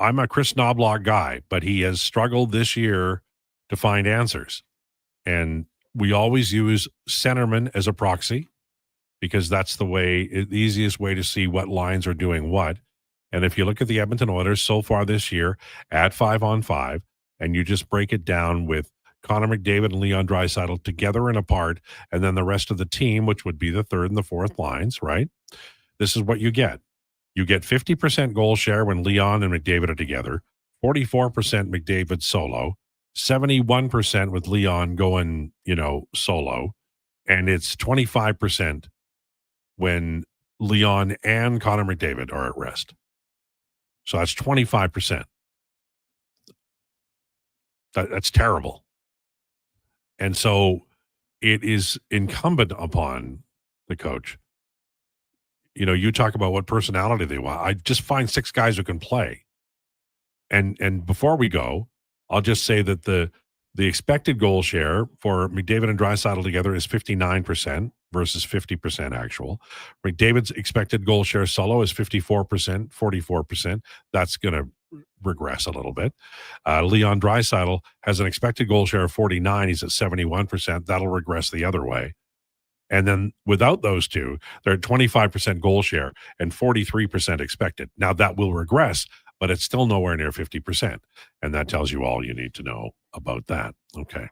a Chris Knobloch guy, but he has struggled this year to find answers. And we always use centerman as a proxy, because that's the easiest way to see what lines are doing what. And if you look at the Edmonton Oilers so far this year at 5-on-5, and you just break it down with Connor McDavid and Leon Draisaitl together and apart, and then the rest of the team, which would be the third and the fourth lines, right? This is what you get. You get 50% goal share when Leon and McDavid are together, 44% McDavid solo, 71% with Leon going, solo, and it's 25% when Leon and Connor McDavid are at rest. So that's 25%. That's terrible. And so it is incumbent upon the coach. You talk about what personality they want. I just find 6 guys who can play. And before we go, I'll just say that the expected goal share for McDavid and Draisaitl together is 59% versus 50% actual. McDavid's expected goal share solo is 54%, 44%. That's going to regress a little bit. Leon Draisaitl has an expected goal share of 49. He's at 71%. That'll regress the other way. And then without those two, they're at 25% goal share and 43% expected. Now that will regress, but it's still nowhere near 50%. And that tells you all you need to know about that. Okay.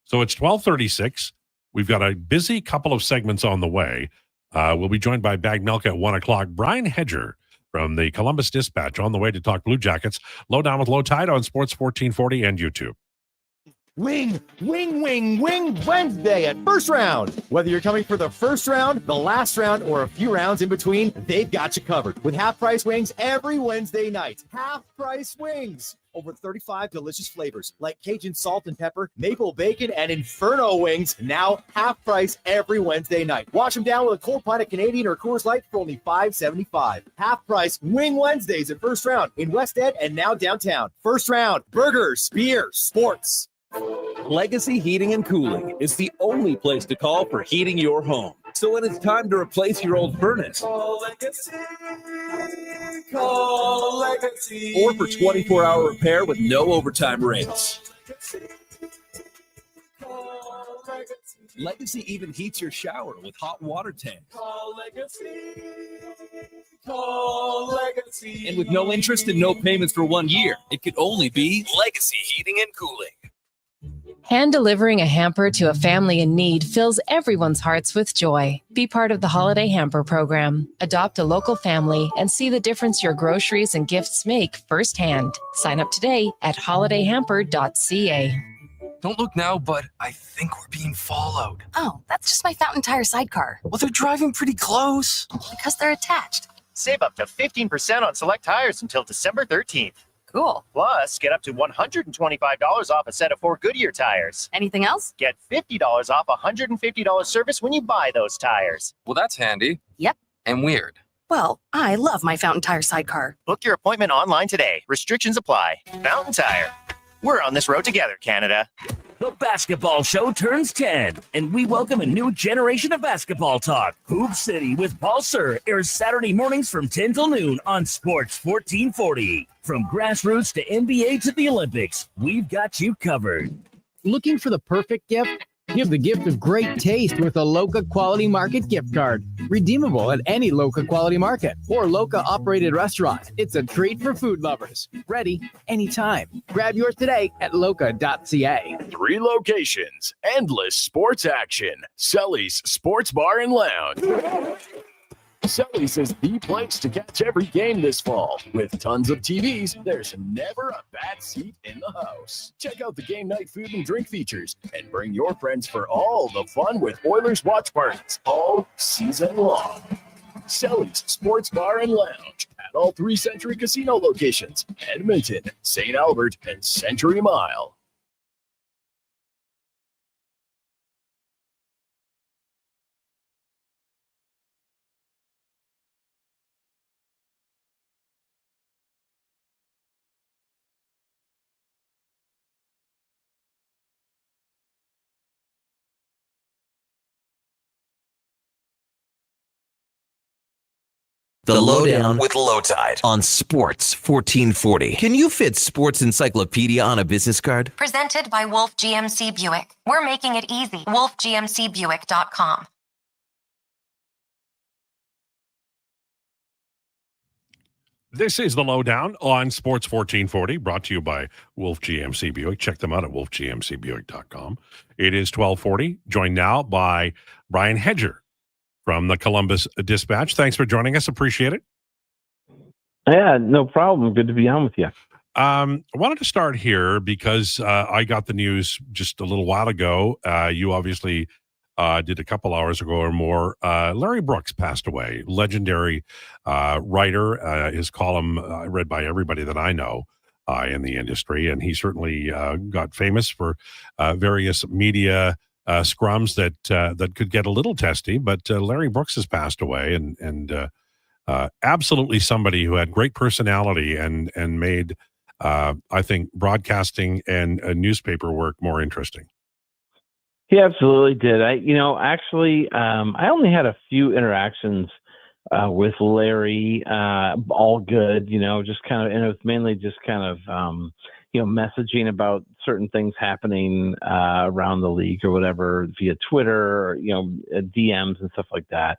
So it's 12:36. We've got a busy couple of segments on the way. We'll be joined by Bag Milk at 1 o'clock. Brian Hedger from the Columbus Dispatch on the way to talk Blue Jackets. Lowdown with Lowetide on Sports 1440 and YouTube. Wing Wednesday at First Round. Whether you're coming for the first round, the last round, or a few rounds in between, they've got you covered with half-price wings every Wednesday night. Half-price wings. Over 35 delicious flavors like Cajun salt and pepper, maple bacon, and Inferno wings. Now half price every Wednesday night. Wash them down with a cold pint of Canadian or Coors Light for only $5.75. Half price Wing Wednesdays at First Round in West Ed and now downtown. First Round, burgers, beer, sports. Legacy Heating and Cooling is the only place to call for heating your home. So when it's time to replace your old furnace, call Legacy. Or for 24-hour repair with no overtime rates. Legacy even heats your shower with hot water tanks. And with no interest and no payments for 1 year, it could only be Legacy Heating and Cooling. Hand delivering a hamper to a family in need fills everyone's hearts with joy. Be part of the Holiday Hamper program. Adopt a local family and see the difference your groceries and gifts make firsthand. Sign up today at holidayhamper.ca. Don't look now, but I think we're being followed. Oh, that's just my Fountain Tire sidecar. Well, they're driving pretty close. Because they're attached. Save up to 15% on select tires until December 13th. Cool. Plus, get up to $125 off a set of 4 Goodyear tires. Anything else? Get $50 off $150 service when you buy those tires. Well, that's handy. Yep. And weird. Well, I love my Fountain Tire sidecar. Book your appointment online today. Restrictions apply. Fountain Tire. We're on this road together, Canada. The basketball show turns 10, and we welcome a new generation of basketball talk. Hoop City with Paul Sir airs Saturday mornings from 10 till noon on Sports 1440. From grassroots to NBA to the Olympics, we've got you covered. Looking for the perfect gift? Give the gift of great taste with a Loca Quality Market gift card. Redeemable at any Loca Quality Market or Loca operated restaurant. It's a treat for food lovers. Ready anytime. Grab yours today at loca.ca. 3 locations, endless sports action. Sully's Sports Bar and Lounge. Sully's is the place to catch every game this fall. With tons of TVs, there's never a bad seat in the house. Check out the game night food and drink features and bring your friends for all the fun with Oilers watch parties all season long. Sully's Sports Bar and Lounge at all 3 Century Casino locations, Edmonton, St. Albert, and Century Mile. The Lowdown with Lowetide on Sports 1440. Can you fit sports encyclopedia on a business card? Presented by Wolf GMC Buick. We're making it easy. WolfGMCBuick.com. This is the Lowdown on Sports 1440, brought to you by Wolf GMC Buick. Check them out at wolfgmcbuick.com. It is 1240. Joined now by Brian Hedger from the Columbus Dispatch. Thanks for joining us. Appreciate it. Yeah, no problem. Good to be on with you. I wanted to start here because I got the news just a little while ago. You obviously did a couple hours ago or more. Larry Brooks passed away, legendary writer. His column read by everybody that I know in the industry, and he certainly got famous for various media scrums that could get a little testy. But Larry Brooks has passed away, and absolutely somebody who had great personality and made I think broadcasting and newspaper work more interesting. He absolutely did. I only had a few interactions with Larry, all good, just kind of, and it was mainly just kind of, messaging about certain things happening around the league or whatever via Twitter or, DMs and stuff like that,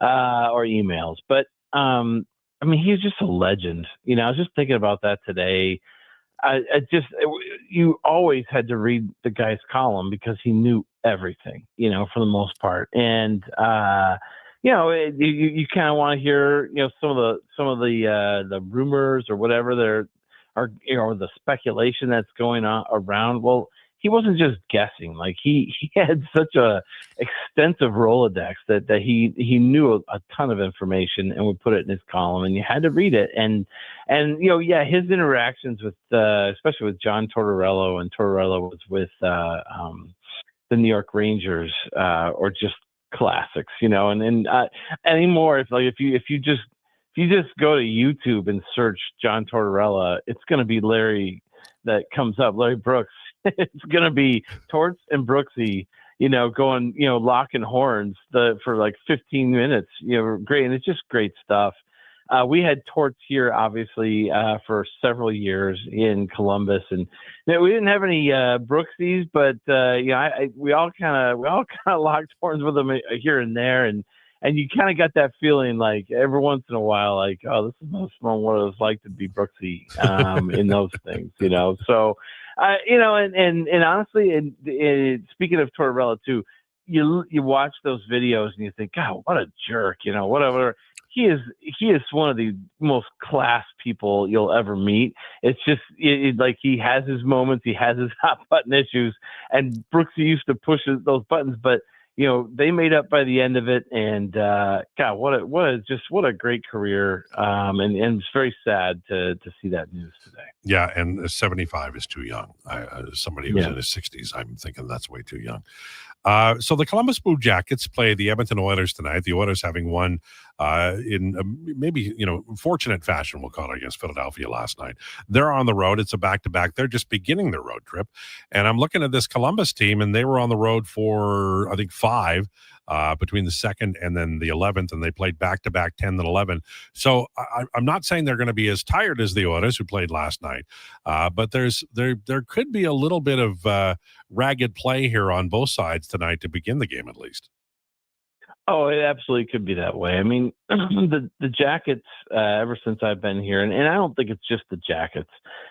or emails. But, he's just a legend. I was just thinking about that today. You always had to read the guy's column because he knew everything, for the most part. And, you kind of want to hear, some of the rumors or whatever there are, the speculation that's going on around. Well, he wasn't just guessing. Like he had such a extensive Rolodex that he knew a ton of information and would put it in his column, and you had to read it. And his interactions with especially with John Tortorella, and Tortorella was with the New York Rangers, or just classics, and anymore it's like if you just go to YouTube and search John Tortorella, it's going to be Larry that comes up, Larry Brooks. It's going to be Torts and Brooksy, going, locking horns for like 15 minutes, great. And it's just great stuff. We had Torts here, obviously, for several years in Columbus, and we didn't have any Brooksies, but we all kind of locked horns with them here and there, and you kind of got that feeling like every once in a while, like, oh, this is what it was like to be Brooksy in those things, So, and honestly, and speaking of Tortorella too, you watch those videos and you think, God, what a jerk, whatever. He is one of the most class people you'll ever meet. It's just like he has his moments, he has his hot button issues, and Brooksy used to push those buttons, but they made up by the end of it. And God, what a great career. And it's very sad to see that news today. Yeah, and 75 is too young. Somebody who's in his 60s, I'm thinking that's way too young. So the Columbus Blue Jackets play the Edmonton Oilers tonight. The Oilers having won in maybe, fortunate fashion, we'll call it, against Philadelphia last night. They're on the road. It's a back-to-back. They're just beginning their road trip. And I'm looking at this Columbus team, and they were on the road for, I think, 5 between the 2nd and then the 11th, and they played back-to-back 10 and 11. So I'm not saying they're going to be as tired as the Oilers who played last night, but there could be a little bit of ragged play here on both sides tonight to begin the game, at least. Oh, it absolutely could be that way. I mean, the Jackets, ever since I've been here, and I don't think it's just the Jackets.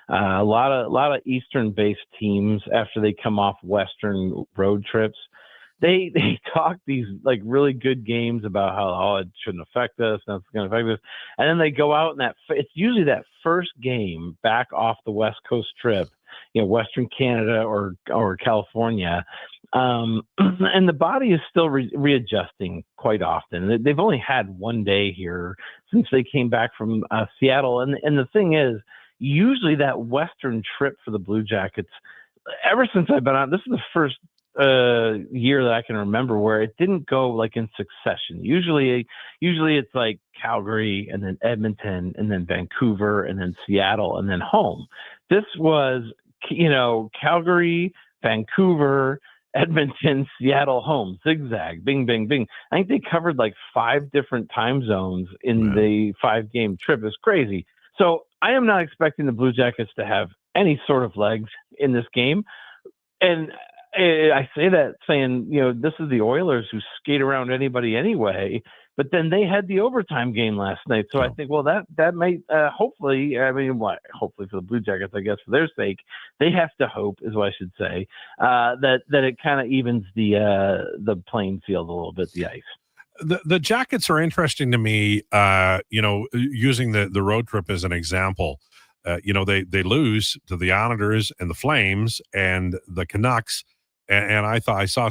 A lot of Eastern-based teams, after they come off Western road trips, they talk these like really good games about how it shouldn't affect us, and it's going to affect us, and then they go out and it's usually that first game back off the West Coast trip, Western Canada or California. And the body is still readjusting quite often. They've only had one day here since they came back from Seattle. And the thing is, usually that Western trip for the Blue Jackets, ever since I've been on, this is the first year that I can remember where it didn't go like in succession. Usually it's like Calgary and then Edmonton and then Vancouver and then Seattle and then home. This was, Calgary, Vancouver, Edmonton, Seattle, home, zigzag, bing, bing, bing. I think they covered like 5 different time zones in the 5-game trip. It's crazy. So I am not expecting the Blue Jackets to have any sort of legs in this game. And I say that saying, this is the Oilers who skate around anybody anyway, but then they had the overtime game last night. So I think, well, that might hopefully, hopefully for the Blue Jackets, I guess for their sake, they have to hope, is what I should say, that it kind of evens the playing field a little bit, the ice. The Jackets are interesting to me, using the road trip as an example. They lose to the Islanders and the Flames and the Canucks. And I saw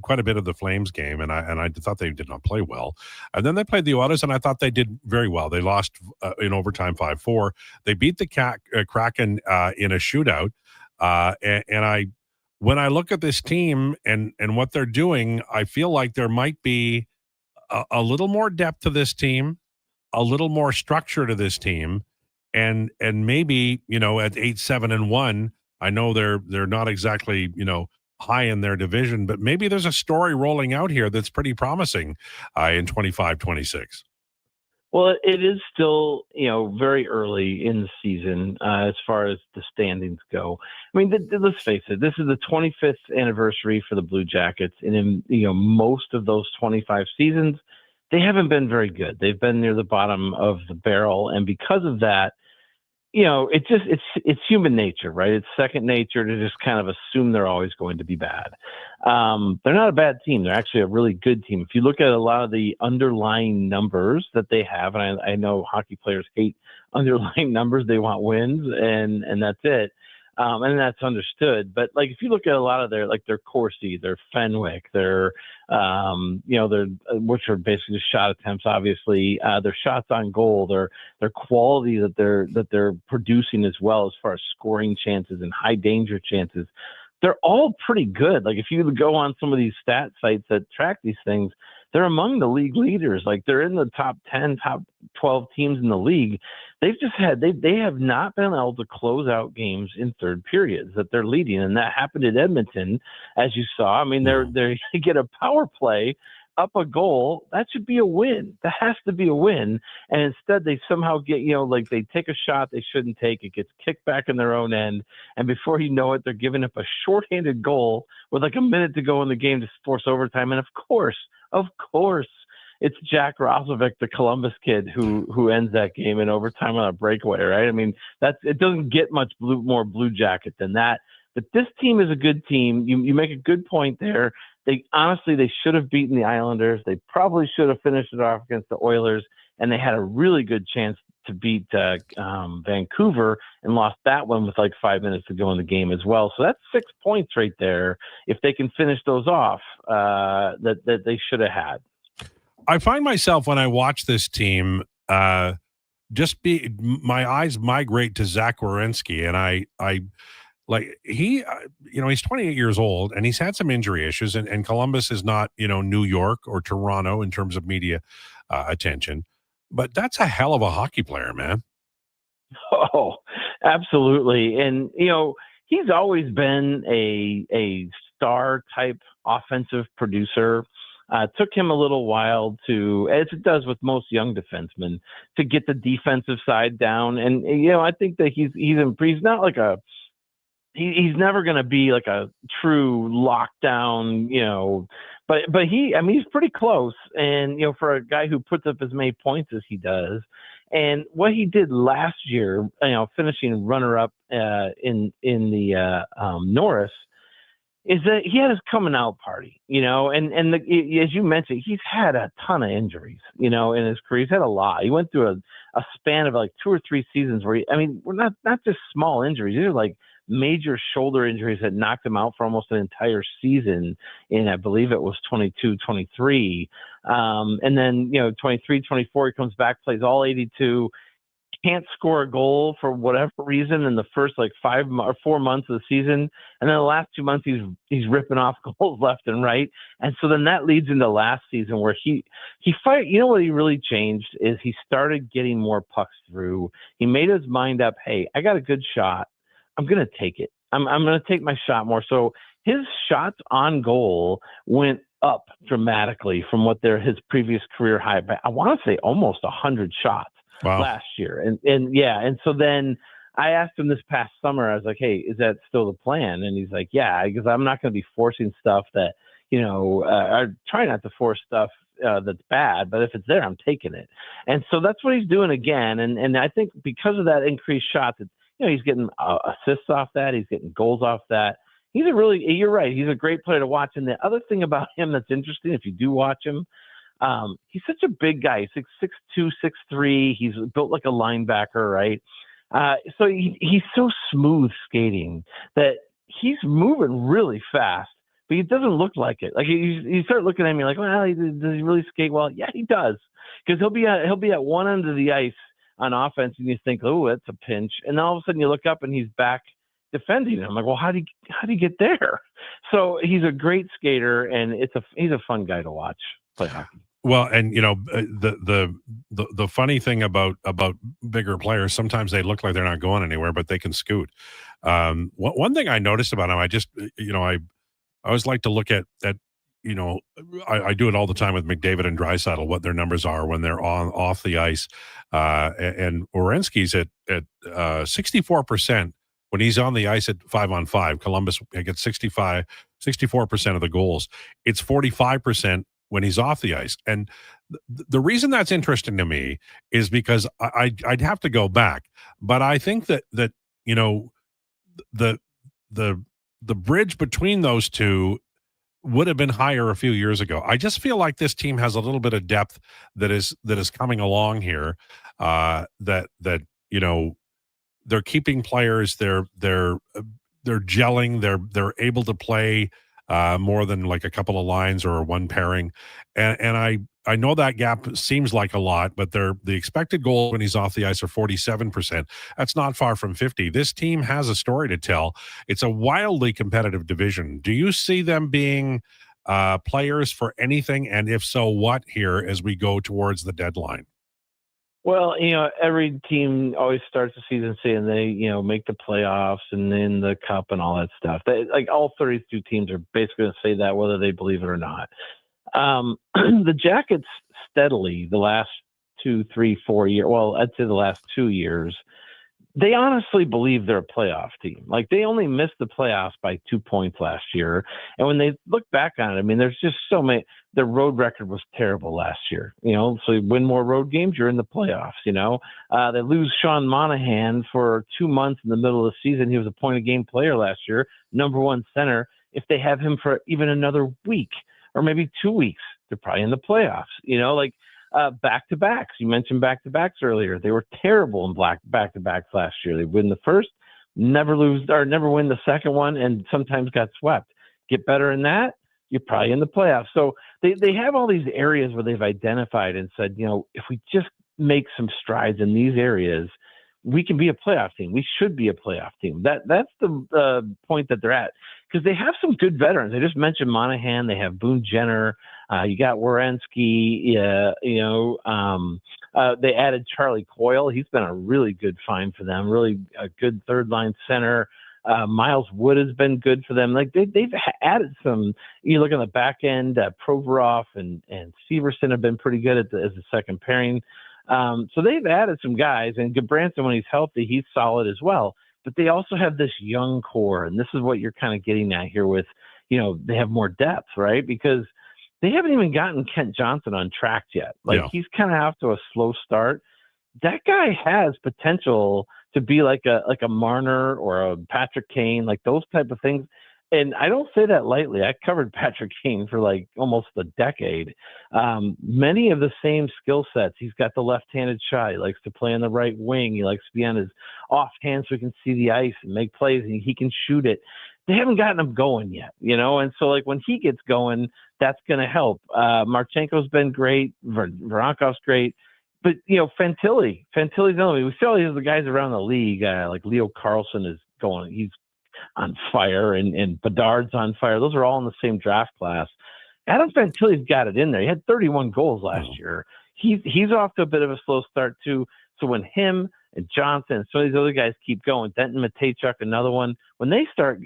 quite a bit of the Flames game, and I thought they did not play well. And then they played the Oilers, and I thought they did very well. They lost in overtime 5-4. They beat the Kraken in a shootout. When I look at this team and what they're doing, I feel like there might be a little more depth to this team, a little more structure to this team, and maybe at 8-7-1. I know they're not exactly high in their division, but maybe there's a story rolling out here that's pretty promising in 25-26. Well, it is still, very early in the season as far as the standings go. I mean, let's face it, this is the 25th anniversary for the Blue Jackets. And in, most of those 25 seasons, they haven't been very good. They've been near the bottom of the barrel. And because of that, it's human nature, right? It's second nature to just kind of assume they're always going to be bad. They're not a bad team. They're actually a really good team. If you look at a lot of the underlying numbers that they have, and I know hockey players hate underlying numbers, they want wins, and that's it. And that's understood. But like, if you look at a lot of their Corsi, their Fenwick, their which are basically just shot attempts, obviously, their shots on goal, their quality that they're producing as well as far as scoring chances and high danger chances, they're all pretty good. Like, if you go on some of these stat sites that track these things, they're among the league leaders. Like, they're in the top 10, top 12 teams in the league. They've just they have not been able to close out games in third periods that they're leading. And that happened at Edmonton, as you saw. I mean, they get a power play up a goal. That should be a win. That has to be a win. And instead they somehow get, they take a shot they shouldn't take. It gets kicked back in their own end. And before you know it, they're giving up a shorthanded goal with like a minute to go in the game to force overtime. And of course, it's Jack Roslovic, the Columbus kid, who ends that game in overtime on a breakaway, right? I mean, it doesn't get much more Blue Jacket than that. But this team is a good team. You make a good point there. They should have beaten the Islanders. They probably should have finished it off against the Oilers, and they had a really good chance to beat Vancouver and lost that one with like 5 minutes to go in the game as well. So that's 6 points right there. If they can finish those off, that they should have had. I find myself when I watch this team, my eyes migrate to Zach Werenski, and I like he, he's 28 years old and he's had some injury issues, and Columbus is not, New York or Toronto in terms of media attention, but that's a hell of a hockey player, man. Oh, absolutely. And, he's always been a star type offensive producer. Took him a little while to, as it does with most young defensemen, to get the defensive side down. And, I think that he's not like he's never going to be like a true lockdown, but he's pretty close. And, for a guy who puts up as many points as he does, and what he did last year, finishing runner up in the Norris, is that he had his coming out party, as you mentioned, he's had a ton of injuries, in his career. He's had a lot. He went through a span of like 2 or 3 seasons where we're not just small injuries. These are like major shoulder injuries that knocked him out for almost an entire season in, I believe it was 22, 23. And then, 23, 24, he comes back, plays all 82, can't score a goal for whatever reason in the first like 5 or 4 months of the season. And then the last 2 months, he's ripping off goals left and right. And so then that leads into last season where he fired. What he really changed is he started getting more pucks through. He made his mind up, hey, I got a good shot. I'm going to take it. I'm going to take my shot more. So his shots on goal went up dramatically from what his previous career high. But I want to say almost 100 shots last year. And so then I asked him this past summer, I was like, hey, is that still the plan? And he's like, yeah, because I'm not going to be forcing stuff that, I try not to force stuff that's bad, but if it's there, I'm taking it. And so that's what he's doing again. And I think because of that increased shots, he's getting assists off that. He's getting goals off that. You're right. He's a great player to watch. And the other thing about him that's interesting, if you do watch him, he's such a big guy. He's 6'2", 6'3". He's built like a linebacker, right? So he's so smooth skating that he's moving really fast, but he doesn't look like it. Like you start looking at me like, well, does he really skate well? Yeah, he does. Because he'll be at one end of the ice on offense, and you think, oh, that's a pinch. And then all of a sudden you look up and he's back defending him. I'm like, well, how do you get there? So he's a great skater, and he's a fun guy to watch play hockey. Well, and the funny thing about bigger players, sometimes they look like they're not going anywhere, but they can scoot. One thing I noticed about him, I always like to look at I do it all the time with McDavid and Draisaitl, what their numbers are when they're off the ice. And Werenski's at 64% when he's on the ice at 5-on-5. Columbus gets 64% of the goals. It's 45% when he's off the ice. And the reason that's interesting to me is because I'd have to go back, but I think that the bridge between those two would have been higher a few years ago. I just feel like this team has a little bit of depth that is coming along here. That they're keeping players. They're gelling. They're able to play more than like a couple of lines or one pairing. And I know that gap seems like a lot, but the expected goal when he's off the ice are 47%. That's not far from 50. This team has a story to tell. It's a wildly competitive division. Do you see them being players for anything? And if so, what here as we go towards the deadline? Well, every team always starts the season saying they, make the playoffs and then the cup and all that stuff. Like all 32 teams are basically going to say that whether they believe it or not. The Jackets steadily the last 2, 3, 4 years, well, I'd say the last 2 years, they honestly believe they're a playoff team. Like they only missed the playoffs by 2 points last year. And when they look back on it, there's just so many. Their road record was terrible last year, so you win more road games, you're in the playoffs, they lose Sean Monahan for 2 months in the middle of the season. He was a point of game player last year, #1 center. If they have him for even another week or maybe 2 weeks, they're probably in the playoffs, back-to-backs. You mentioned back-to-backs earlier. They were terrible in back-to-backs last year. They win the first, never win the second one, and sometimes got swept. Get better in that, you're probably in the playoffs. So they have all these areas where they've identified and said, if we just make some strides in these areas, we can be a playoff team. We should be a playoff team. That's the point that they're at, because they have some good veterans. I just mentioned Monahan. They have Boone Jenner. You got Werenski. They added Charlie Coyle. He's been a really good find for them. Really a good third line center. Miles Wood has been good for them. Like they've added some. You look on the back end. Provorov and Severson have been pretty good as the second pairing. So they've added some guys, and Gudbranson, when he's healthy, he's solid as well. But they also have this young core, and this is what you're kind of getting at here with, they have more depth, right? Because they haven't even gotten Kent Johnson on track yet. He's kind of off to a slow start. That guy has potential to be like a Marner or a Patrick Kane, like those type of things. And I don't say that lightly. I covered Patrick Kane for like almost a decade. Many of the same skill sets. He's got the left-handed shot. He likes to play on the right wing. He likes to be on his offhand so he can see the ice and make plays, and he can shoot it. They haven't gotten him going yet, And so, like, when he gets going, that's going to help. Marchenko's been great. Veronkov's great. But, Fantilli's only. We see all these other guys around the league, like Leo Carlson is going. He's on fire, and Bedard's on fire. Those are all in the same draft class. Adam Fantilli's got it in there. He had 31 goals last year. He's off to a bit of a slow start too. So when him and Johnson and some of these other guys keep going, Denton Matejchuk, another one, when they start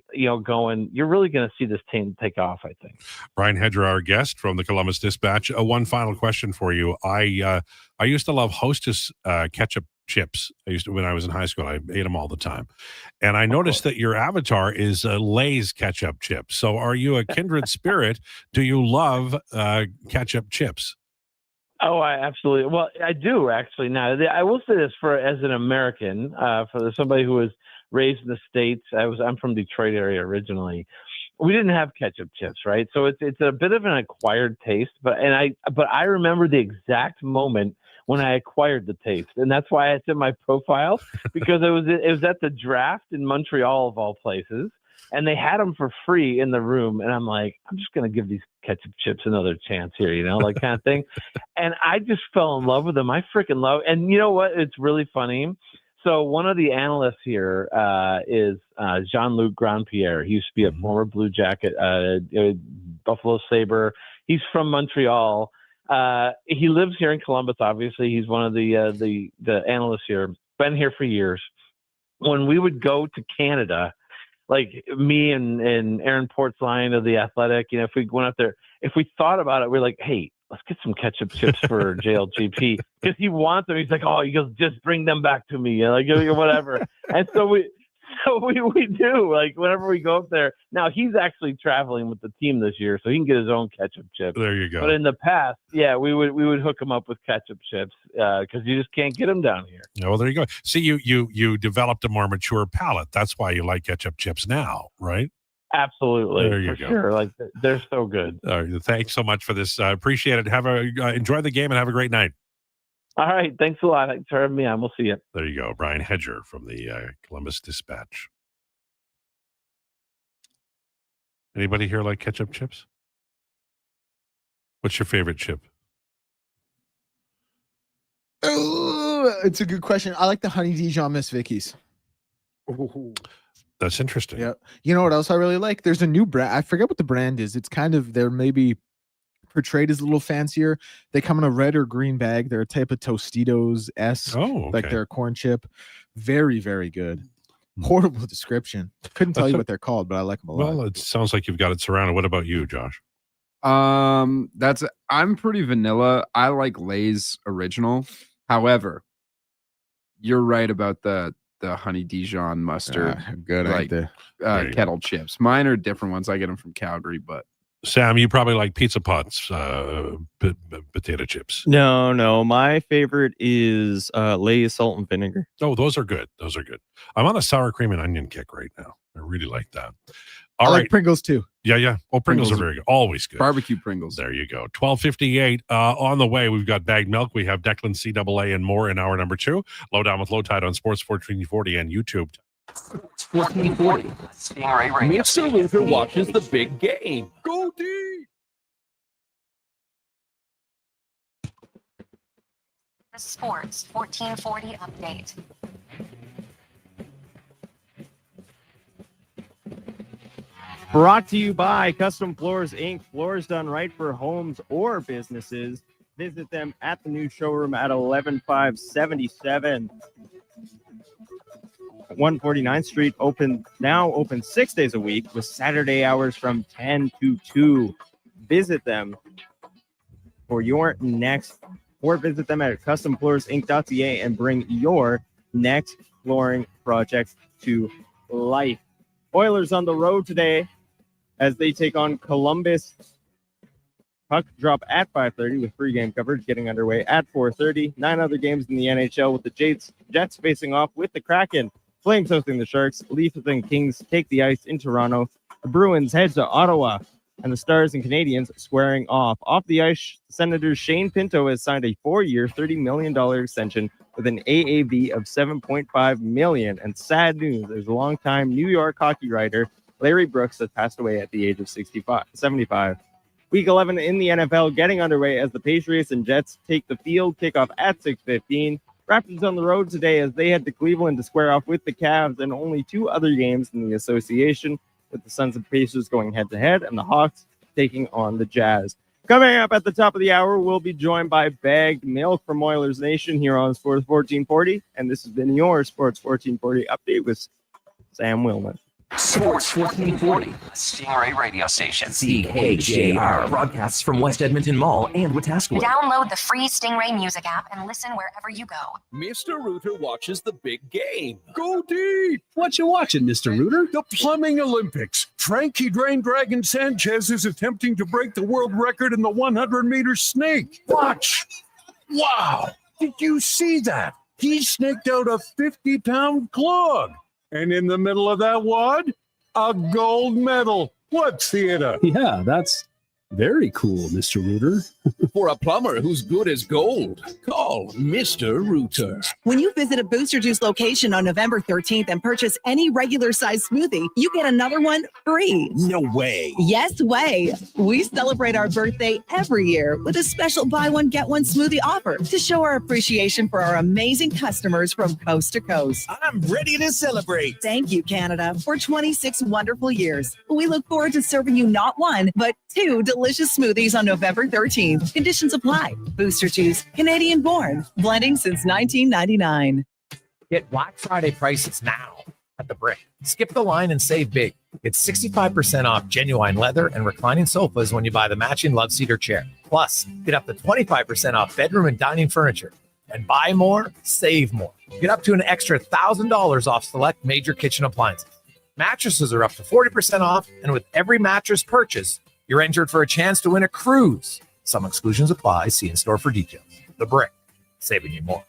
going, you're really going to see this team take off, I think. Brian Hedger, our guest from the Columbus Dispatch. One final question for you. I used to love Hostess ketchup chips. When I was in high school, I ate them all the time. And I noticed that your avatar is Lay's ketchup chips. So are you a kindred spirit? Do you love ketchup chips? Oh, I absolutely. Well, I do actually. Now, I will say this as an American, for somebody who was raised in the States. I'm from Detroit area originally. We didn't have ketchup chips, right? So it's a bit of an acquired taste. But I remember the exact moment when I acquired the taste, and that's why it's in my profile, because it was at the draft in Montreal of all places, and they had them for free in the room, and I'm like, I'm just gonna give these ketchup chips another chance here, like kind of thing, and I just fell in love with them. I freaking love, and you know what? It's really funny. So one of the analysts here is Jean-Luc Grandpierre. He used to be a former Blue Jacket, Buffalo Sabre. He's from Montreal. He lives here in Columbus. Obviously, he's one of the analysts here. Been here for years. When we would go to Canada, like me and Aaron Portzline of the Athletic, if we went up there, if we thought about it, we're like, hey, let's get some ketchup chips for JLGP, because he wants them. He's like, he goes, just bring them back to me, whatever. And so we do, like, whenever we go up there. Now he's actually traveling with the team this year, so he can get his own ketchup chips. There you go. But in the past, we would hook him up with ketchup chips because you just can't get them down here. Oh, there you go. See, you developed a more mature palate. That's why you like ketchup chips now, right? Absolutely. There you go. Sure. Like, they're so good. Thanks so much for this. Appreciate it. Enjoy the game and have a great night. All right. Thanks a lot. Thanks for having me on. We'll see you. There you go. Brian Hedger from the Columbus Dispatch. Anybody here like ketchup chips? What's your favorite chip? Oh, it's a good question. I like the Honey Dijon Miss Vicky's. That's interesting. Yeah. You know what else I really like? There's a new brand. I forget what the brand is. It's kind of, they're maybe portrayed as a little fancier. They come in a red or green bag. They're a type of Tostitos S. Oh, okay. Like they're a corn chip. Very, very good. Horrible description. Couldn't tell you what they're called, but I like them a lot. Well, it sounds like you've got it surrounded. What about you, Josh? I'm pretty vanilla. I like Lay's original. However, you're right about the Honey Dijon mustard. Good, like kettle chips. Mine are different ones. I get them from Calgary, but Sam, you probably like Pizza Pots potato chips. No. My favorite is Lay's salt and vinegar. Oh, those are good. Those are good. I'm on a sour cream and onion kick right now. I really like that. I like Pringles too. Yeah. Well, Pringles are very good. Always good. Barbecue Pringles. There you go. 12:58 on the way. We've got bagged milk. We have Declan CAA and more in hour number 2. Lowdown with Lowetide on Sports 1440 and YouTube. 1440. Mr. Luther watches the big game. Go D! The Sports 1440 update. Brought to you by Custom Floors Inc. Floors done right for homes or businesses. Visit them at the new showroom at 11577 149th Street. Open 6 days a week with Saturday hours from 10 to 2. Visit them for your next, or visit them at customfloorsinc.ca and bring your next flooring project to life. Oilers on the road today as they take on Columbus. Puck drop at 5:30 with pregame coverage getting underway at 4:30. 9 other games in the NHL with the Jets facing off with the Kraken. Flames hosting the Sharks. Leafs and Kings take the ice in Toronto. The Bruins head to Ottawa. And the Stars and Canadians squaring off. Off the ice, Senators Shane Pinto has signed a 4-year, $30 million extension with an AAV of $7.5 million. And sad news, there's a longtime New York hockey writer, Larry Brooks, has passed away at the age of 75. Week 11 in the NFL getting underway as the Patriots and Jets take the field. Kickoff at 6:15. Raptors on the road today as they head to Cleveland to square off with the Cavs, and only 2 other games in the association, with the Suns and Pacers going head-to-head and the Hawks taking on the Jazz. Coming up at the top of the hour, we'll be joined by Bagged Milk from Oilers Nation here on Sports 1440, and this has been your Sports 1440 update with Sam Willman. Sports 1440, Stingray radio station. CKJR broadcasts from West Edmonton Mall and Wetaskiwin. Download the free Stingray music app and listen wherever you go. Mr. Rooter watches the big game. Go deep! What you watching, Mr. Rooter? The Plumbing Olympics. Frankie Drain Dragon Sanchez is attempting to break the world record in the 100-meter snake. Watch! Wow! Did you see that? He snaked out a 50-pound clog. And in the middle of that wad, a gold medal. What theater? Yeah, that's very cool, Mr. Rooter. For a plumber who's good as gold, call Mr. Rooter. When you visit a Booster Juice location on November 13th and purchase any regular size smoothie, you get another one free. No way. Yes way. We celebrate our birthday every year with a special buy one, get one smoothie offer to show our appreciation for our amazing customers from coast to coast. I'm ready to celebrate. Thank you, Canada, for 26 wonderful years. We look forward to serving you not one, but 2 delicious smoothies on November 13th. Conditions apply. Booster Juice, Canadian born, blending since 1999. Get Black Friday prices now at The Brick. Skip the line and save big. Get 65% off genuine leather and reclining sofas when you buy the matching love seater chair. Plus, get up to 25% off bedroom and dining furniture. And buy more, save more. Get up to an extra $1,000 off select major kitchen appliances. Mattresses are up to 40% off, and with every mattress purchase, you're entered for a chance to win a cruise. Some exclusions apply. See in store for details. The Brick, saving you more.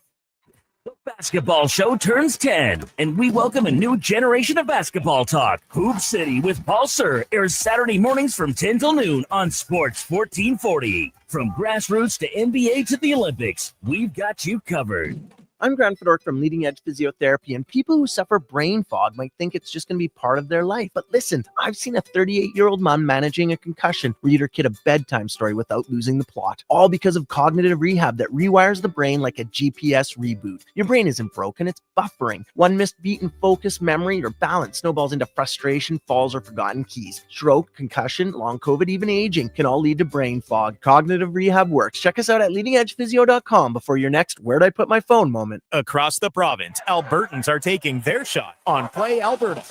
The basketball show turns 10, and we welcome a new generation of basketball talk. Hoop City with Paul Sir airs Saturday mornings from 10 till noon on Sports 1440. From grassroots to NBA to the Olympics, we've got you covered. I'm Grant Fedork from Leading Edge Physiotherapy, and people who suffer brain fog might think it's just going to be part of their life. But listen, I've seen a 38-year-old mom managing a concussion read her kid a bedtime story without losing the plot, all because of cognitive rehab that rewires the brain like a GPS reboot. Your brain isn't broken, it's buffering. One missed beat in focus, memory, or balance snowballs into frustration, falls, or forgotten keys. Stroke, concussion, long COVID, even aging can all lead to brain fog. Cognitive rehab works. Check us out at leadingedgephysio.com before your next Where'd I Put My Phone moment. Across the province, Albertans are taking their shot on Play Alberta.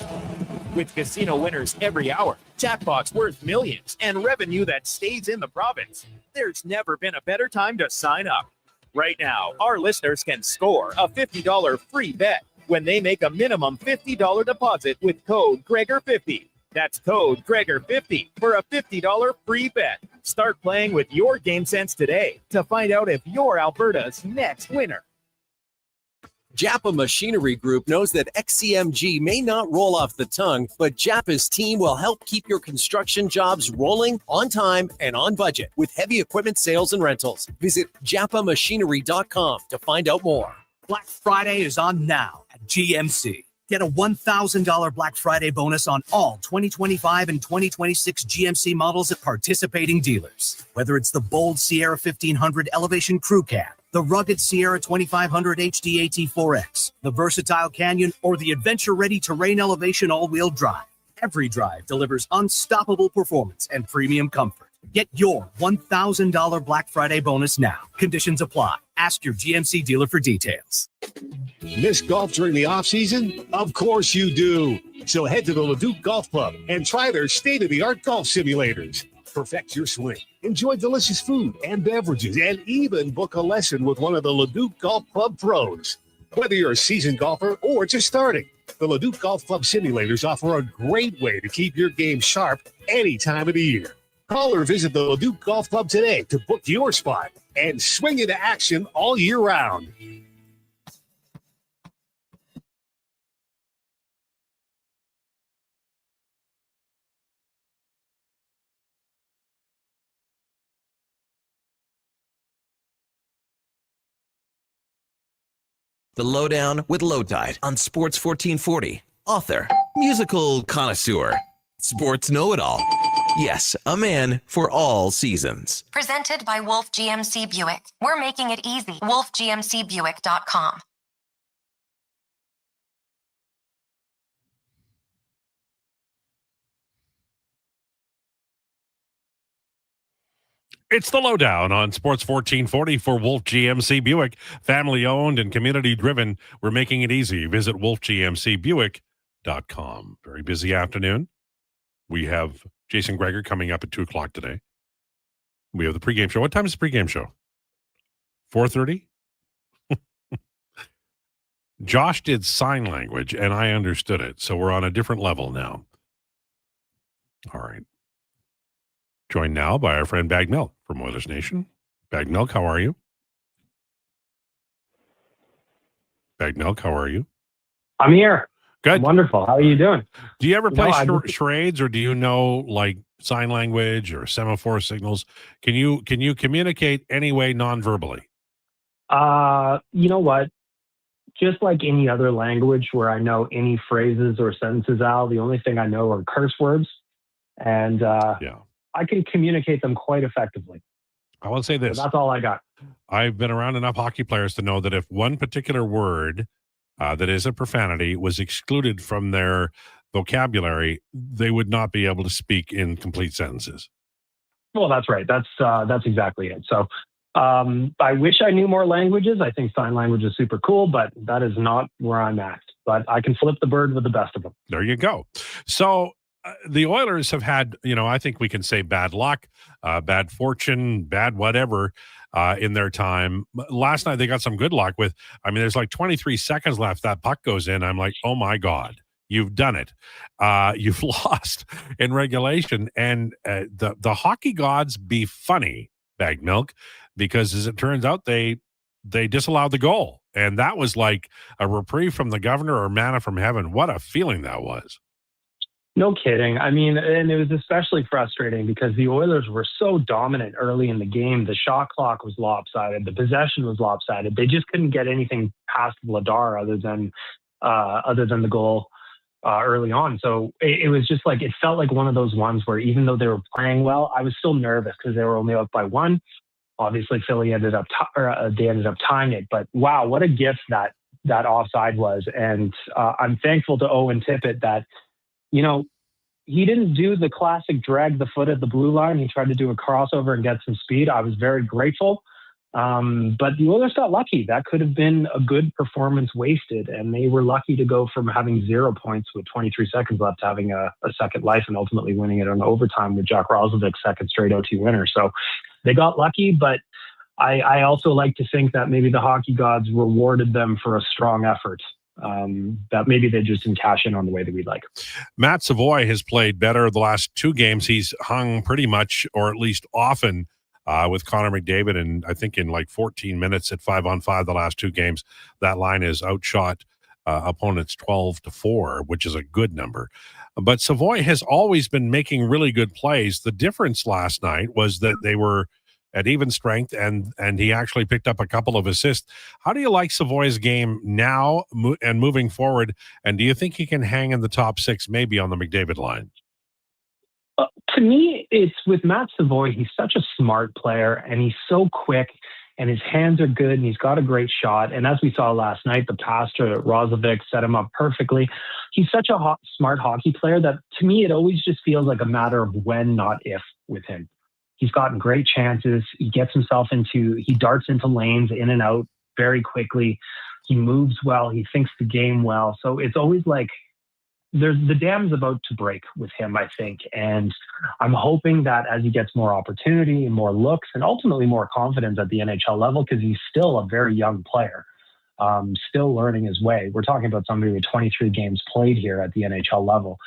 With casino winners every hour, jackpots worth millions, and revenue that stays in the province, there's never been a better time to sign up. Right now, our listeners can score a $50 free bet when they make a minimum $50 deposit with code Gregor50. That's code Gregor50 for a $50 free bet. Start playing with your game sense today to find out if you're Alberta's next winner. Japa Machinery Group knows that XCMG may not roll off the tongue, but Japa's team will help keep your construction jobs rolling on time and on budget with heavy equipment sales and rentals. Visit japamachinery.com to find out more. Black Friday is on now at GMC. Get a $1,000 Black Friday bonus on all 2025 and 2026 GMC models at participating dealers. Whether it's the bold Sierra 1500 Elevation Crew Cab, the rugged Sierra 2500 HD AT4X, the versatile Canyon, or the adventure-ready Terrain Elevation all-wheel drive. Every drive delivers unstoppable performance and premium comfort. Get your $1,000 Black Friday bonus now. Conditions apply. Ask your GMC dealer for details. Miss golf during the off-season? Of course you do. So head to the Leduc Golf Club and try their state-of-the-art golf simulators. Perfect your swing. Enjoy delicious food and beverages, and even book a lesson with one of the Leduc Golf Club pros. Whether you're a seasoned golfer or just starting, the Leduc Golf Club simulators offer a great way to keep your game sharp any time of the year. Call or visit the Leduc Golf Club today to book your spot and swing into action all year round. The Lowdown with Lowetide on Sports 1440. Author, musical connoisseur, sports know-it-all. Yes, a man for all seasons. Presented by Wolf GMC Buick. We're making it easy. WolfGMCBuick.com. It's the Lowdown on Sports 1440 for Wolf GMC Buick. Family owned and community driven. We're making it easy. Visit wolfgmcbuick.com. Very busy afternoon. We have Jason Krueger coming up at 2 o'clock today. We have the pregame show. What time is the pregame show? 4:30? Josh did sign language, and I understood it. So we're on a different level now. All right. Joined now by our friend Bag Milk from Oilers Nation. Bag Milk, how are you? Bag Milk, how are you? I'm here. Good. Wonderful. How are you doing? Do you ever play charades, or do you know like sign language or semaphore signals? Can you communicate any way non-verbally? You know what? Just like any other language where I know any phrases or sentences out, the only thing I know are curse words. And I can communicate them quite effectively. I will say this. So that's all I got. I've been around enough hockey players to know that if one particular word that is a profanity was excluded from their vocabulary, they would not be able to speak in complete sentences. Well, that's right. That's exactly it. So I wish I knew more languages. I think sign language is super cool, but that is not where I'm at. But I can flip the bird with the best of them. There you go. So the Oilers have had, I think we can say bad luck, bad fortune, bad whatever in their time. Last night, they got some good luck with, there's like 23 seconds left. That puck goes in. I'm like, oh my God, you've done it. You've lost in regulation. And the hockey gods be funny, Bag Milk, because as it turns out, they disallowed the goal. And that was like a reprieve from the governor or manna from heaven. What a feeling that was. No kidding. And it was especially frustrating because the Oilers were so dominant early in the game. The shot clock was lopsided. The possession was lopsided. They just couldn't get anything past Vladar other than the goal early on. So it was just like, it felt like one of those ones where even though they were playing well, I was still nervous because they were only up by one. Obviously, Philly ended up tying it. But wow, what a gift that offside was. And I'm thankful to Owen Tippett that, he didn't do the classic drag the foot at the blue line. He tried to do a crossover and get some speed. I was very grateful. But the Oilers got lucky. That could have been a good performance wasted. And they were lucky to go from having 0 points with 23 seconds left to having a second life and ultimately winning it on overtime with Jack Roslovic's second straight OT winner. So they got lucky, but I also like to think that maybe the hockey gods rewarded them for a strong effort. That maybe they just didn't cash in on the way that we'd like. Matt Savoy has played better the last 2 games. He's hung pretty much, or at least often, with Connor McDavid, and I think in like 14 minutes at 5-on-5 the last 2 games. That line has outshot opponents 12-4, which is a good number. But Savoy has always been making really good plays. The difference last night was that they were at even strength, and he actually picked up a couple of assists. How do you like Savoy's game now and moving forward? And do you think he can hang in the top 6, maybe on the McDavid line? To me, it's with Matt Savoy. He's such a smart player, and he's so quick. and his hands are good, and he's got a great shot. And as we saw last night, the pass to Roslovic set him up perfectly. He's such a smart hockey player that, to me, it always just feels like a matter of when, not if, with him. He's gotten great chances. He darts into lanes in and out very quickly. He moves well. He thinks the game well. So it's always like the dam's about to break with him, I think. And I'm hoping that as he gets more opportunity and more looks and ultimately more confidence at the NHL level, because he's still a very young player, still learning his way. We're talking about somebody with 23 games played here at the NHL level.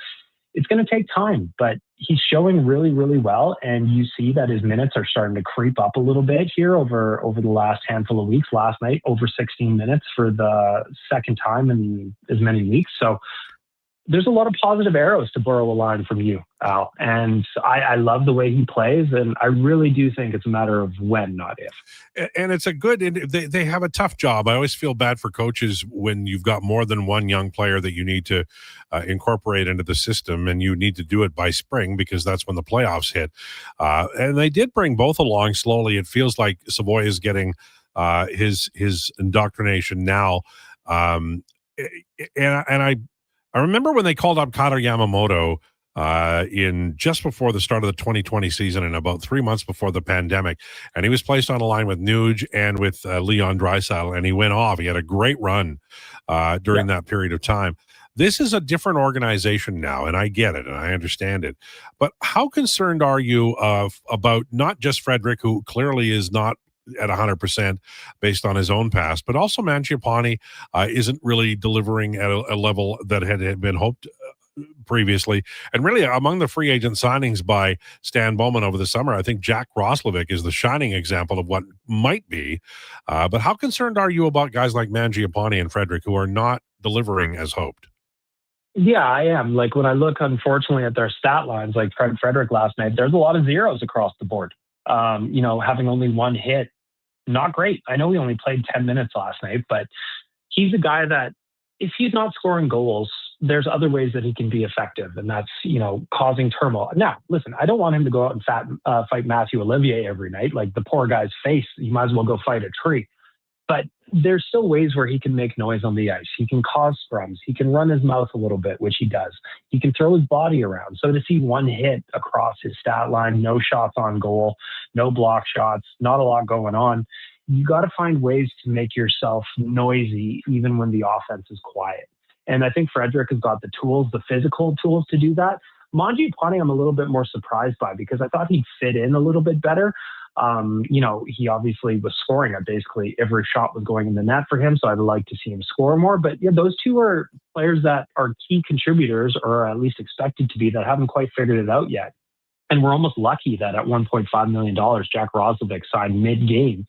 It's going to take time, but he's showing really, really well. And you see that his minutes are starting to creep up a little bit here over the last handful of weeks. Last night, over 16 minutes for the second time in as many weeks. So there's a lot of positive arrows to borrow a line from you, Al. And I love the way he plays. And I really do think it's a matter of when, not if. And it's they have a tough job. I always feel bad for coaches when you've got more than one young player that you need to incorporate into the system, and you need to do it by spring because that's when the playoffs hit. And they did bring both along slowly. It feels like Savoy is getting his indoctrination now. And I remember when they called up Kato Yamamoto in just before the start of the 2020 season and about 3 months before the pandemic, and he was placed on a line with Nuge and with Leon Draisaitl, and he went off. He had a great run during that period of time. This is a different organization now, and I get it, and I understand it. But how concerned are you about not just Frederic, who clearly is not at 100% based on his own past, but also Mangiapane isn't really delivering at a level that had been hoped previously. And really, among the free agent signings by Stan Bowman over the summer, I think Jack Roslovic is the shining example of what might be. But how concerned are you about guys like Mangiapane and Frederic who are not delivering as hoped? Yeah, I am. Like, when I look, unfortunately, at their stat lines, like Frederic last night, there's a lot of zeros across the board. Having only one hit, not great. I know he only played 10 minutes last night, but he's a guy that if he's not scoring goals, there's other ways that he can be effective, and that's, causing turmoil. Now, listen, I don't want him to go out and fight Matthew Olivier every night. Like, the poor guy's face, he might as well go fight a tree. But there's still ways where he can make noise on the ice. He can cause scrums. He can run his mouth a little bit, which he does. He can throw his body around. So to see one hit across his stat line, no shots on goal, no block shots, not a lot going on, you got to find ways to make yourself noisy even when the offense is quiet. And I think Frederic has got the tools, the physical tools to do that. Mangiapane, I'm a little bit more surprised by, because I thought he'd fit in a little bit better. He obviously was scoring at basically every shot was going in the net for him. So I'd like to see him score more. But yeah, those two are players that are key contributors, or at least expected to be, that haven't quite figured it out yet. And we're almost lucky that at $1.5 million, Jack Roslovic signed mid-game,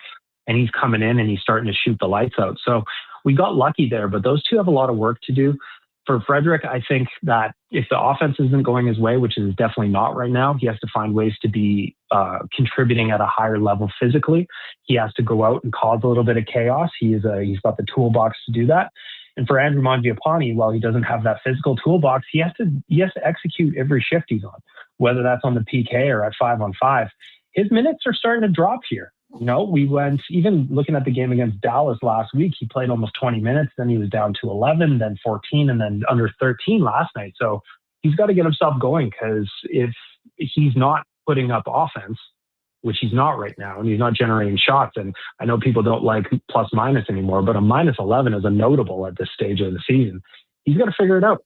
and he's coming in and he's starting to shoot the lights out. So we got lucky there, but those two have a lot of work to do. For Frederic, I think that if the offense isn't going his way, which is definitely not right now, he has to find ways to be contributing at a higher level physically. He has to go out and cause a little bit of chaos. He's got the toolbox to do that. And for Andrew Mangiapane, while he doesn't have that physical toolbox, he has to execute every shift he's on, whether that's on the PK or at 5-on-5. His minutes are starting to drop here. We went, even looking at the game against Dallas last week, he played almost 20 minutes. Then he was down to 11, then 14, and then under 13 last night. So he's got to get himself going, because if he's not putting up offense, which he's not right now, and he's not generating shots, and I know people don't like plus minus anymore, but a minus 11 is a notable at this stage of the season. He's got to figure it out.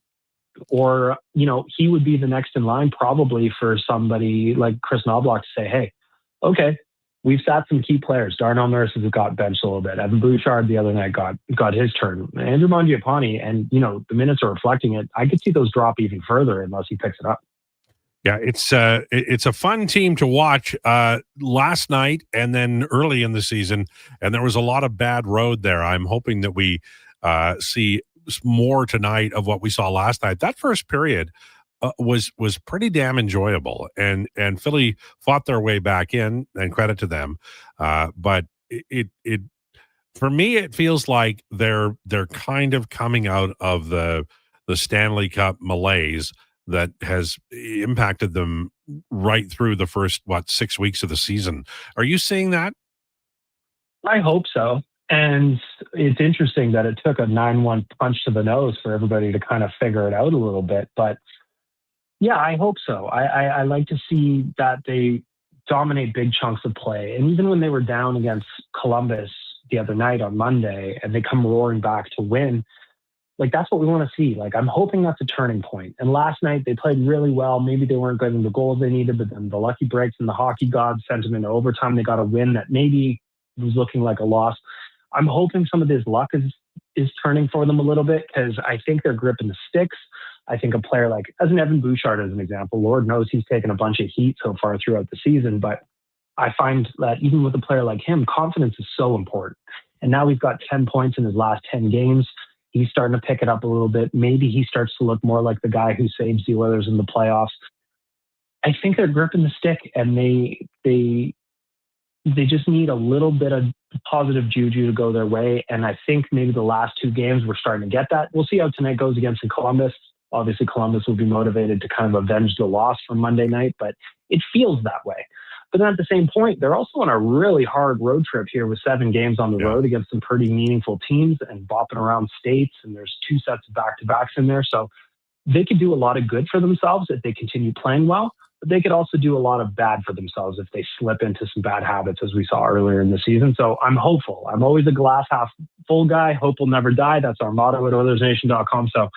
Or, he would be the next in line probably for somebody like Chris Knobloch to say, hey, okay, we've sat some key players. Darnell Nurse has got benched a little bit. Evan Bouchard the other night got his turn. Andrew Mangiapane, and the minutes are reflecting it. I could see those drop even further unless he picks it up. Yeah, it's a fun team to watch last night and then early in the season, and there was a lot of bad road there. I'm hoping that we see more tonight of what we saw last night. That first period was pretty damn enjoyable, and Philly fought their way back in, and credit to them. But it for me, it feels like they're kind of coming out of the Stanley Cup malaise that has impacted them right through the first 6 weeks of the season. Are you seeing that? I hope so. And it's interesting that it took a 9-1 punch to the nose for everybody to kind of figure it out a little bit. But yeah, I hope so. I like to see that they dominate big chunks of play. And even when they were down against Columbus the other night on Monday and they come roaring back to win, like that's what we want to see. Like I'm hoping that's a turning point. And last night they played really well. Maybe they weren't getting the goals they needed, but then the lucky breaks and the hockey gods sent them into overtime. They got a win that maybe was looking like a loss. I'm hoping some of this luck is turning for them a little bit because I think they're gripping the sticks. I think a player like, as an Evan Bouchard as an example, Lord knows he's taken a bunch of heat so far throughout the season, but I find that even with a player like him, confidence is so important. And now he's got 10 points in his last 10 games. He's starting to pick it up a little bit. Maybe he starts to look more like the guy who saves the Oilers in the playoffs. I think they're gripping the stick, and they just need a little bit of positive juju to go their way. And I think maybe the last two games we're starting to get that. We'll see how tonight goes against Columbus. Obviously, Columbus will be motivated to kind of avenge the loss from Monday night, but it feels that way. But then at the same point, they're also on a really hard road trip here with 7 games on the road against some pretty meaningful teams and bopping around states. And there's 2 sets of back-to-backs in there. So they could do a lot of good for themselves if they continue playing well, but they could also do a lot of bad for themselves if they slip into some bad habits, as we saw earlier in the season. So I'm hopeful. I'm always a glass half full guy. Hope will never die. That's our motto at OilersNation.com. So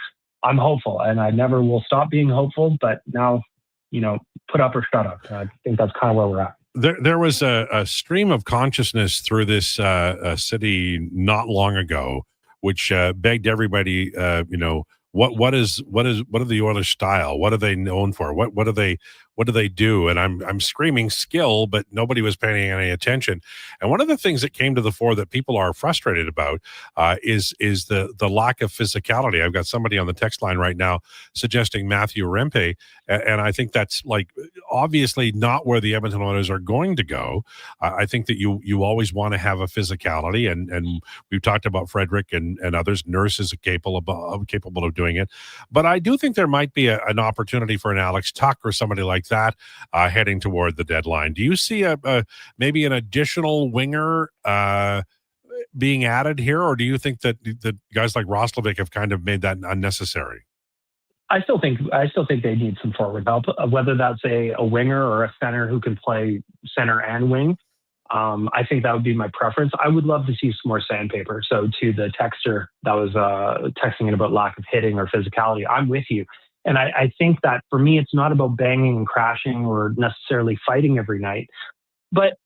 I'm hopeful, and I never will stop being hopeful. But now, put up or shut up. I think that's kind of where we're at. There was a stream of consciousness through this city not long ago, which begged everybody, what are the Oilers' style? What are they known for? What do they do? And I'm screaming skill, but nobody was paying any attention. And one of the things that came to the fore that people are frustrated about is the lack of physicality. I've got somebody on the text line right now suggesting Matthew Rempe, and I think that's like obviously not where the Edmonton Oilers are going to go. I think that you always want to have a physicality, and we've talked about Frederick and others. Nurse is capable of doing it, but I do think there might be an opportunity for an Alex Tuck or somebody like that heading toward the deadline. Do you see maybe an additional winger being added here, or do you think that guys like Roslovic have kind of made that unnecessary? I still think they need some forward help, whether that's a winger or a center who can play center and wing. I think that would be my preference. I would love to see some more sandpaper. So to the texter that was texting in about lack of hitting or physicality, I'm with you. And I think that for me, it's not about banging and crashing or necessarily fighting every night, but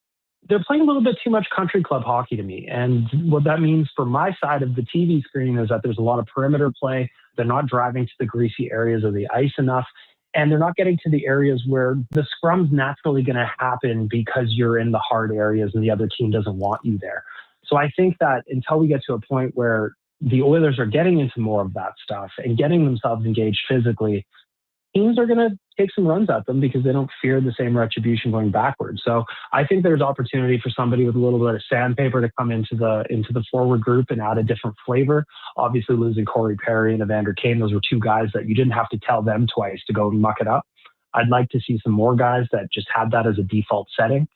they're playing a little bit too much country club hockey to me. And what that means for my side of the TV screen is that there's a lot of perimeter play. They're not driving to the greasy areas of the ice enough. And they're not getting to the areas where the scrum's naturally going to happen because you're in the hard areas and the other team doesn't want you there. So I think that until we get to a point where the Oilers are getting into more of that stuff and getting themselves engaged physically, teams are going to take some runs at them because they don't fear the same retribution going backwards. So I think there's opportunity for somebody with a little bit of sandpaper to come into the forward group and add a different flavor. Obviously losing Corey Perry and Evander Kane, those were 2 guys that you didn't have to tell them twice to go and muck it up. I'd like to see some more guys that just had that as a default setting.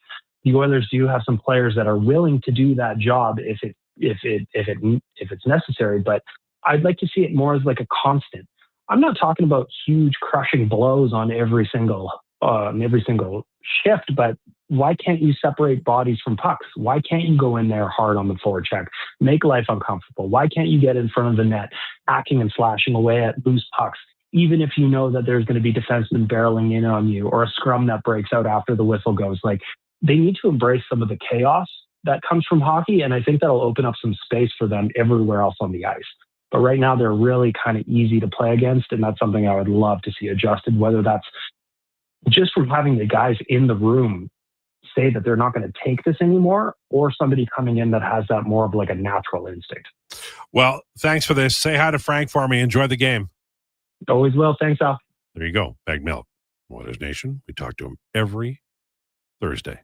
The Oilers do have some players that are willing to do that job if it's necessary, but I'd like to see it more as like a constant. I'm not talking about huge crushing blows on every single shift, but why can't you separate bodies from pucks? Why can't you go in there hard on the forecheck, make life uncomfortable? Why can't you get in front of the net, hacking and slashing away at loose pucks, even if you know that there's going to be defensemen barreling in on you or a scrum that breaks out after the whistle goes? Like, they need to embrace some of the chaos that comes from hockey, and I think that'll open up some space for them everywhere else on the ice. But right now, they're really kind of easy to play against, and that's something I would love to see adjusted, whether that's just from having the guys in the room say that they're not going to take this anymore, or somebody coming in that has that more of like a natural instinct. Well, thanks for this. Say hi to Frank for me. Enjoy the game. Always will. Thanks, Al. There you go. Bag Milk, Oilers Nation. We talk to him every Thursday.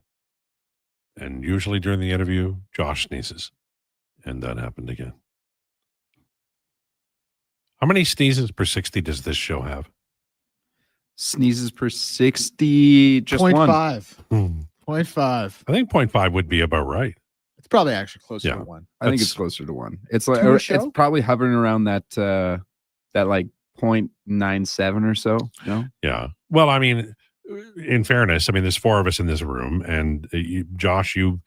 And usually during the interview, Josh sneezes. And that happened again. How many sneezes per 60 does this show have? Sneezes per 60, just 0.5. one. 0.5. I think 0.5 would be about right. It's probably actually closer Yeah. to 1. I think it's closer to 1. It's like Two a it's show? probably hovering around that like 0.97 or so. No. Yeah. Well, I mean, in fairness, I mean, there's 4 of us in this room, and Josh, you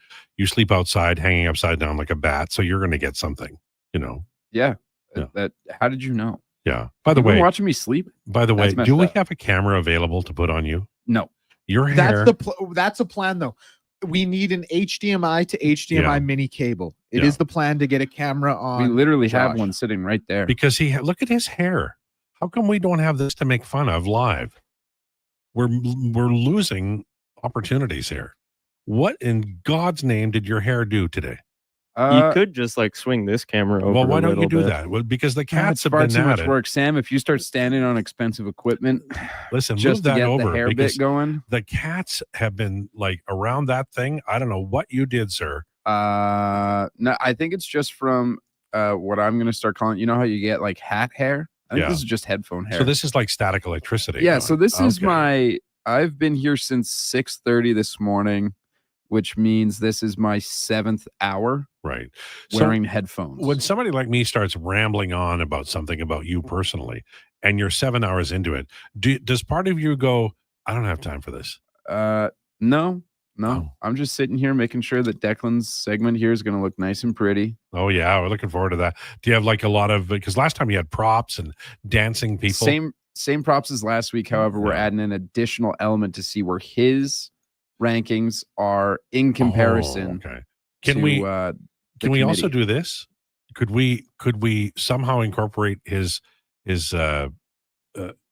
sleep outside, hanging upside down like a bat, so you're going to get something. Yeah. Yeah. That. How did you know? Yeah. By the You've been way, watching me sleep. By the way, That's messed do we up. have a camera available to put on you? No. Your hair. That's a plan though. We need an HDMI to HDMI Yeah. mini cable. It is Yeah. the plan to get a camera on. We literally have Josh. one sitting right there. Because look at his hair. How come we don't have this to make fun of live? We're losing opportunities here. What in God's name did your hair do today? You could just like swing this camera over. Well, why a don't you little do bit. that? Well, because the It's cats have far been too at much it. work, Sam. If you start standing on expensive equipment, Listen, just move to that get over the hair because bit going. the cats have been like around that thing. I don't know what you did, sir. No, I think it's just from what I'm going to start calling. You know how you get like hat hair? I think Yeah. this is just headphone hair. So this is like static electricity. Yeah. going. So this is Okay. I've been here since 6:30 this morning, which means this is my 7th hour Right. wearing headphones. When somebody like me starts rambling on about something about you personally, and you're 7 hours into it, does part of you go, I don't have time for this? No. Oh. I'm just sitting here making sure that Declan's segment here is going to look nice and pretty. Oh, yeah. We're looking forward to that. Do you have like a lot of, because last time you had props and dancing people. Same props as last week. However, we're adding an additional element to see where his rankings are in comparison. Oh, okay. Can to, we the can we also committee. do this? Could we somehow incorporate his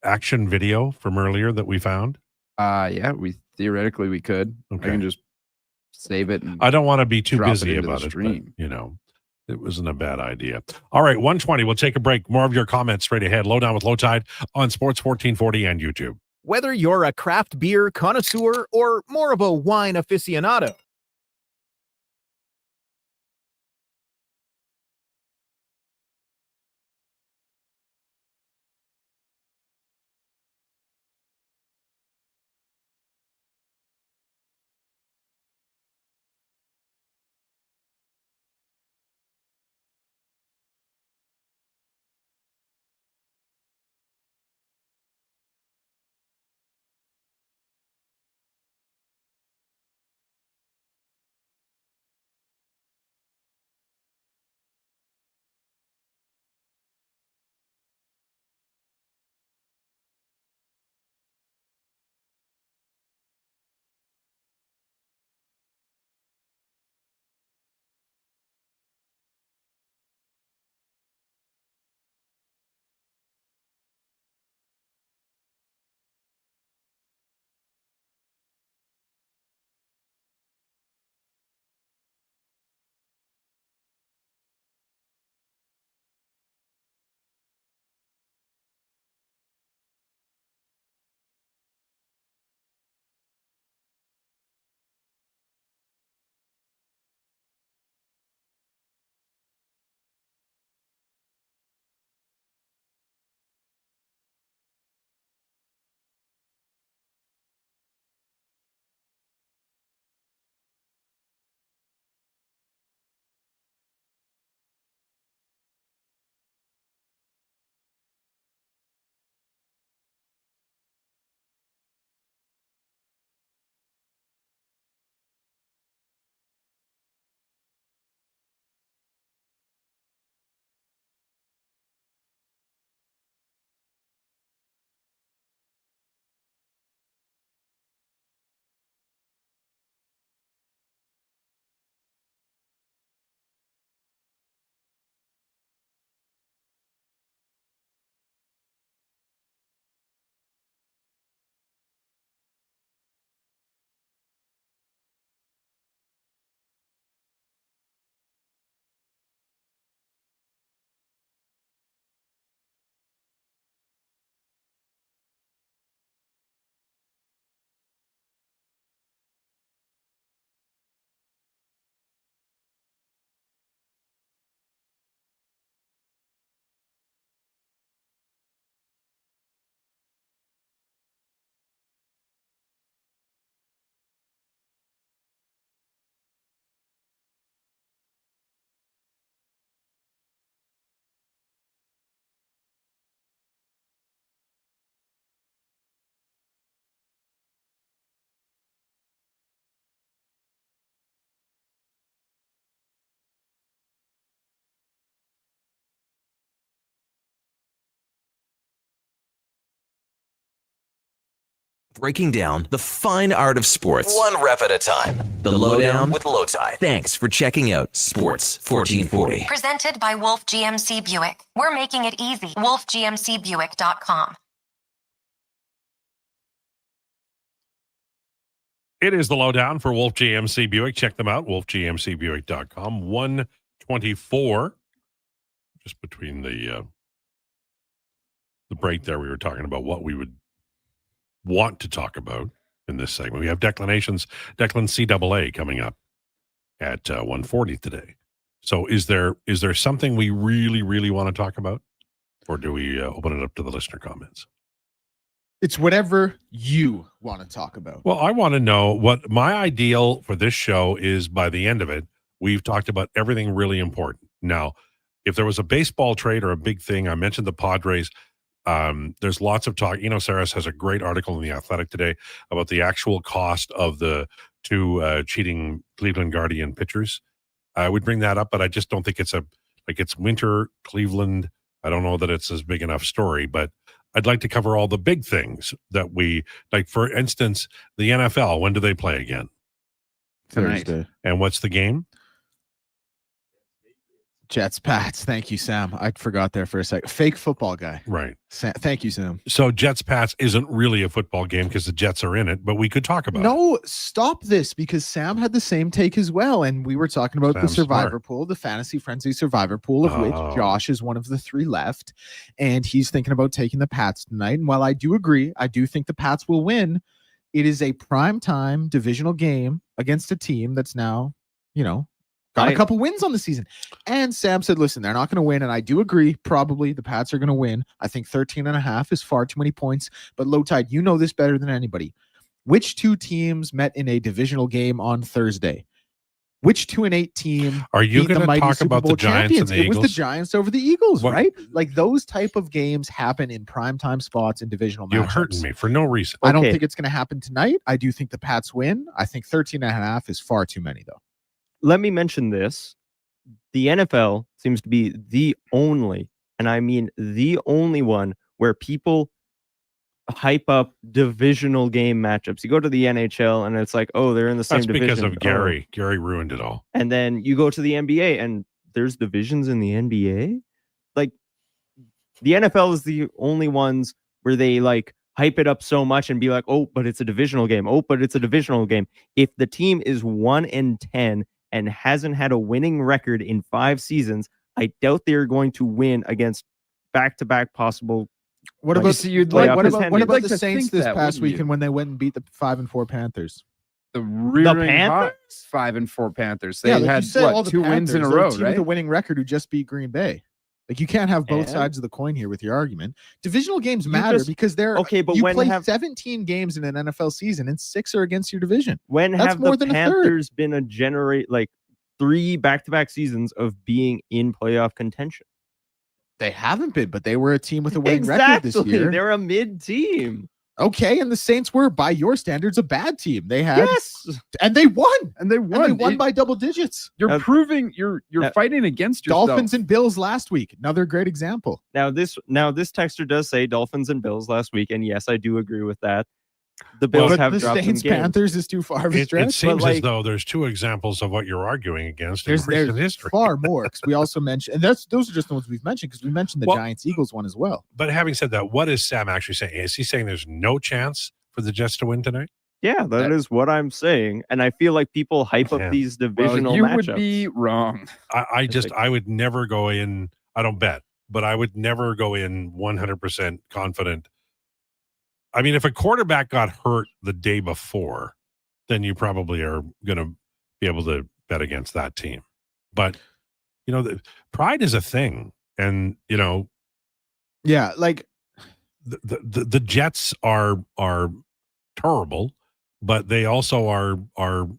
action video from earlier that we found? Yeah, we theoretically we could. Okay. I can just save it. And I don't want to be too drop busy into the about it, but, stream. it wasn't a bad idea. All right, 1:20. We'll take a break. More of your comments straight ahead. Lowdown with Lowetide on Sports 1440 and YouTube. Whether you're a craft beer connoisseur or more of a wine aficionado, breaking down the fine art of sports, one rep at a time. The Lowdown with Lowetide. Thanks for checking out Sports 1440. Presented by Wolf GMC Buick. We're making it easy. WolfGMCBuick.com. It is the Lowdown for Wolf GMC Buick. Check them out, wolfgmcbuick.com. 124. Just between the break there, we were talking about what we would want to talk about in this segment. We have Declan CAA coming up at 1:40 today. So is there something we really, really want to talk about? Or do we open it up to the listener comments? It's whatever you want to talk about. Well, I want to know what my ideal for this show is. By the end of it, we've talked about everything really important. Now, if there was a baseball trade or a big thing, I mentioned the Padres. There's lots of talk. Saras has a great article in The Athletic today about the actual cost of the two cheating Cleveland Guardian pitchers. I would bring that up, but I just don't think it's winter Cleveland. I don't know that it's as big enough story, but I'd like to cover all the big things that we like. For instance, the NFL. When do they play again? Thursday. And what's the game? Jets, Pats. Thank you, Sam. I forgot there for a second. Fake football guy. Right. Thank you, Sam. So Jets, Pats isn't really a football game because the Jets are in it, but we could talk about it. No, stop this, because Sam had the same take as well. And we were talking about the survivor pool, the fantasy frenzy survivor pool, of which Josh is one of the three left. And he's thinking about taking the Pats tonight. And while I do agree, I do think the Pats will win. It is a primetime divisional game against a team that's now, got a couple wins on the season. And Sam said, listen, they're not going to win. And I do agree. Probably the Pats are going to win. I think 13.5 is far too many points. But Lowetide, you know this better than anybody. Which two teams met in a divisional game on Thursday? Which 2-8 team? Are you going to talk about the Giants and the Eagles? It was the Giants over the Eagles, right? Like those type of games happen in primetime spots in divisional matchups. You're hurting me for no reason. I don't think it's going to happen tonight. I do think the Pats win. I think 13.5 is far too many, though. Let me mention this. The NFL seems to be the only, and I mean the only one, where people hype up divisional game matchups. You go to the NHL and it's like, oh, they're in the same division. That's because of Gary. Gary ruined it all. And then you go to the NBA and there's divisions in the NBA. Like, the NFL is the only ones where they hype it up so much and be like, oh, but it's a divisional game. Oh, but it's a divisional game. If the team is 1-10 and hasn't had a winning record in 5 seasons, I doubt they're going to win against back-to-back possible. What about the Saints this past weekend when they went and beat the 5-4 Panthers? The Panthers? 5-4 Panthers. They had two wins in a row, team right? with a winning record who just beat Green Bay. Like, you can't have both sides of the coin here with your argument. Divisional games matter because they're but you when play 17 games in an NFL season and 6 are against your division. When That's have more the than Panthers been 3 back-to-back seasons of being in playoff contention? They haven't been, but they were a team with a winning record this year. They're a mid-team. Okay, and the Saints were, by your standards, a bad team. They had, and they won, and they won by double digits. You're proving you're fighting against yourself. Dolphins and Bills last week, another great example. Now this texter does say Dolphins and Bills last week, and yes, I do agree with that. The Bills have the dropped Saints some games. Panthers is too far of a stretch. It seems as though there's 2 examples of what you're arguing against in recent history. Far more, because we also mentioned, and those are just the ones we've mentioned, because we mentioned the Giants Eagles one as well. But having said that, what is Sam actually saying? Is he saying there's no chance for the Jets to win tonight? Yeah, that is what I'm saying, and I feel like people hype up these divisional matchups. You would be wrong. I would never go in. I don't bet, but I would never go in 100% confident. I mean, if a quarterback got hurt the day before, then you probably are going to be able to bet against that team. But, the pride is a thing. And, yeah, like the Jets are terrible, but they also are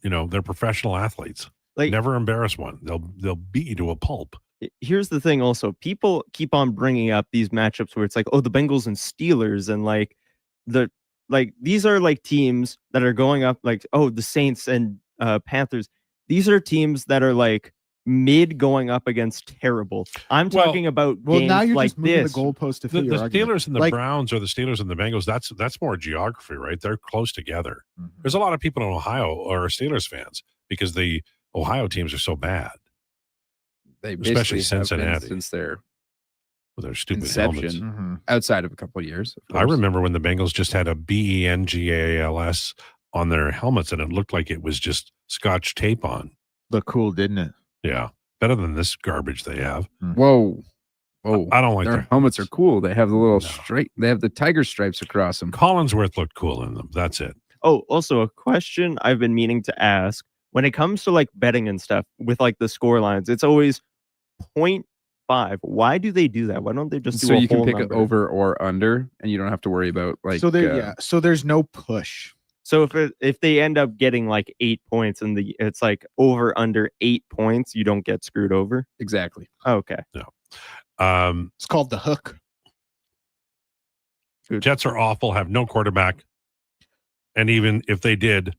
they're professional athletes. Like, never embarrass one. They'll beat you to a pulp. Here's the thing also. People keep on bringing up these matchups where it's like, oh, the Bengals and Steelers, and these are teams that are going up, the Saints and Panthers. These are teams that are mid going up against terrible. I'm talking about games now you're like just moving this. the goalpost to The fit your argument. Steelers and the Like, Browns or the Steelers and the Bengals, that's more geography, right? They're close together. Mm-hmm. There's a lot of people in Ohio or Steelers fans because the Ohio teams are so bad. They Especially basically have been Cincinnati. since their with their stupid inception, helmets. outside of a couple of years. Of I course. remember when the Bengals just had a BENGALS on their helmets, and it looked like it was just Scotch tape on. Looked cool, didn't it? Yeah, better than this garbage they have. Whoa. I don't like their their helmets are cool. They have the little straight. They have the tiger stripes across them. Collinsworth looked cool in them. That's it. Oh, also a question I've been meaning to ask. When it comes to like betting and stuff with like the score lines, it's always 0.5. Why do they do that? Why don't they just do So a you can whole pick number? it over or under, and you don't have to worry about like. So there, So there's no push. So if they end up getting like 8 points and it's like over under 8 points, you don't get screwed over. Exactly. Okay. No. It's called the hook. Jets are awful. Have no quarterback, and even if they did,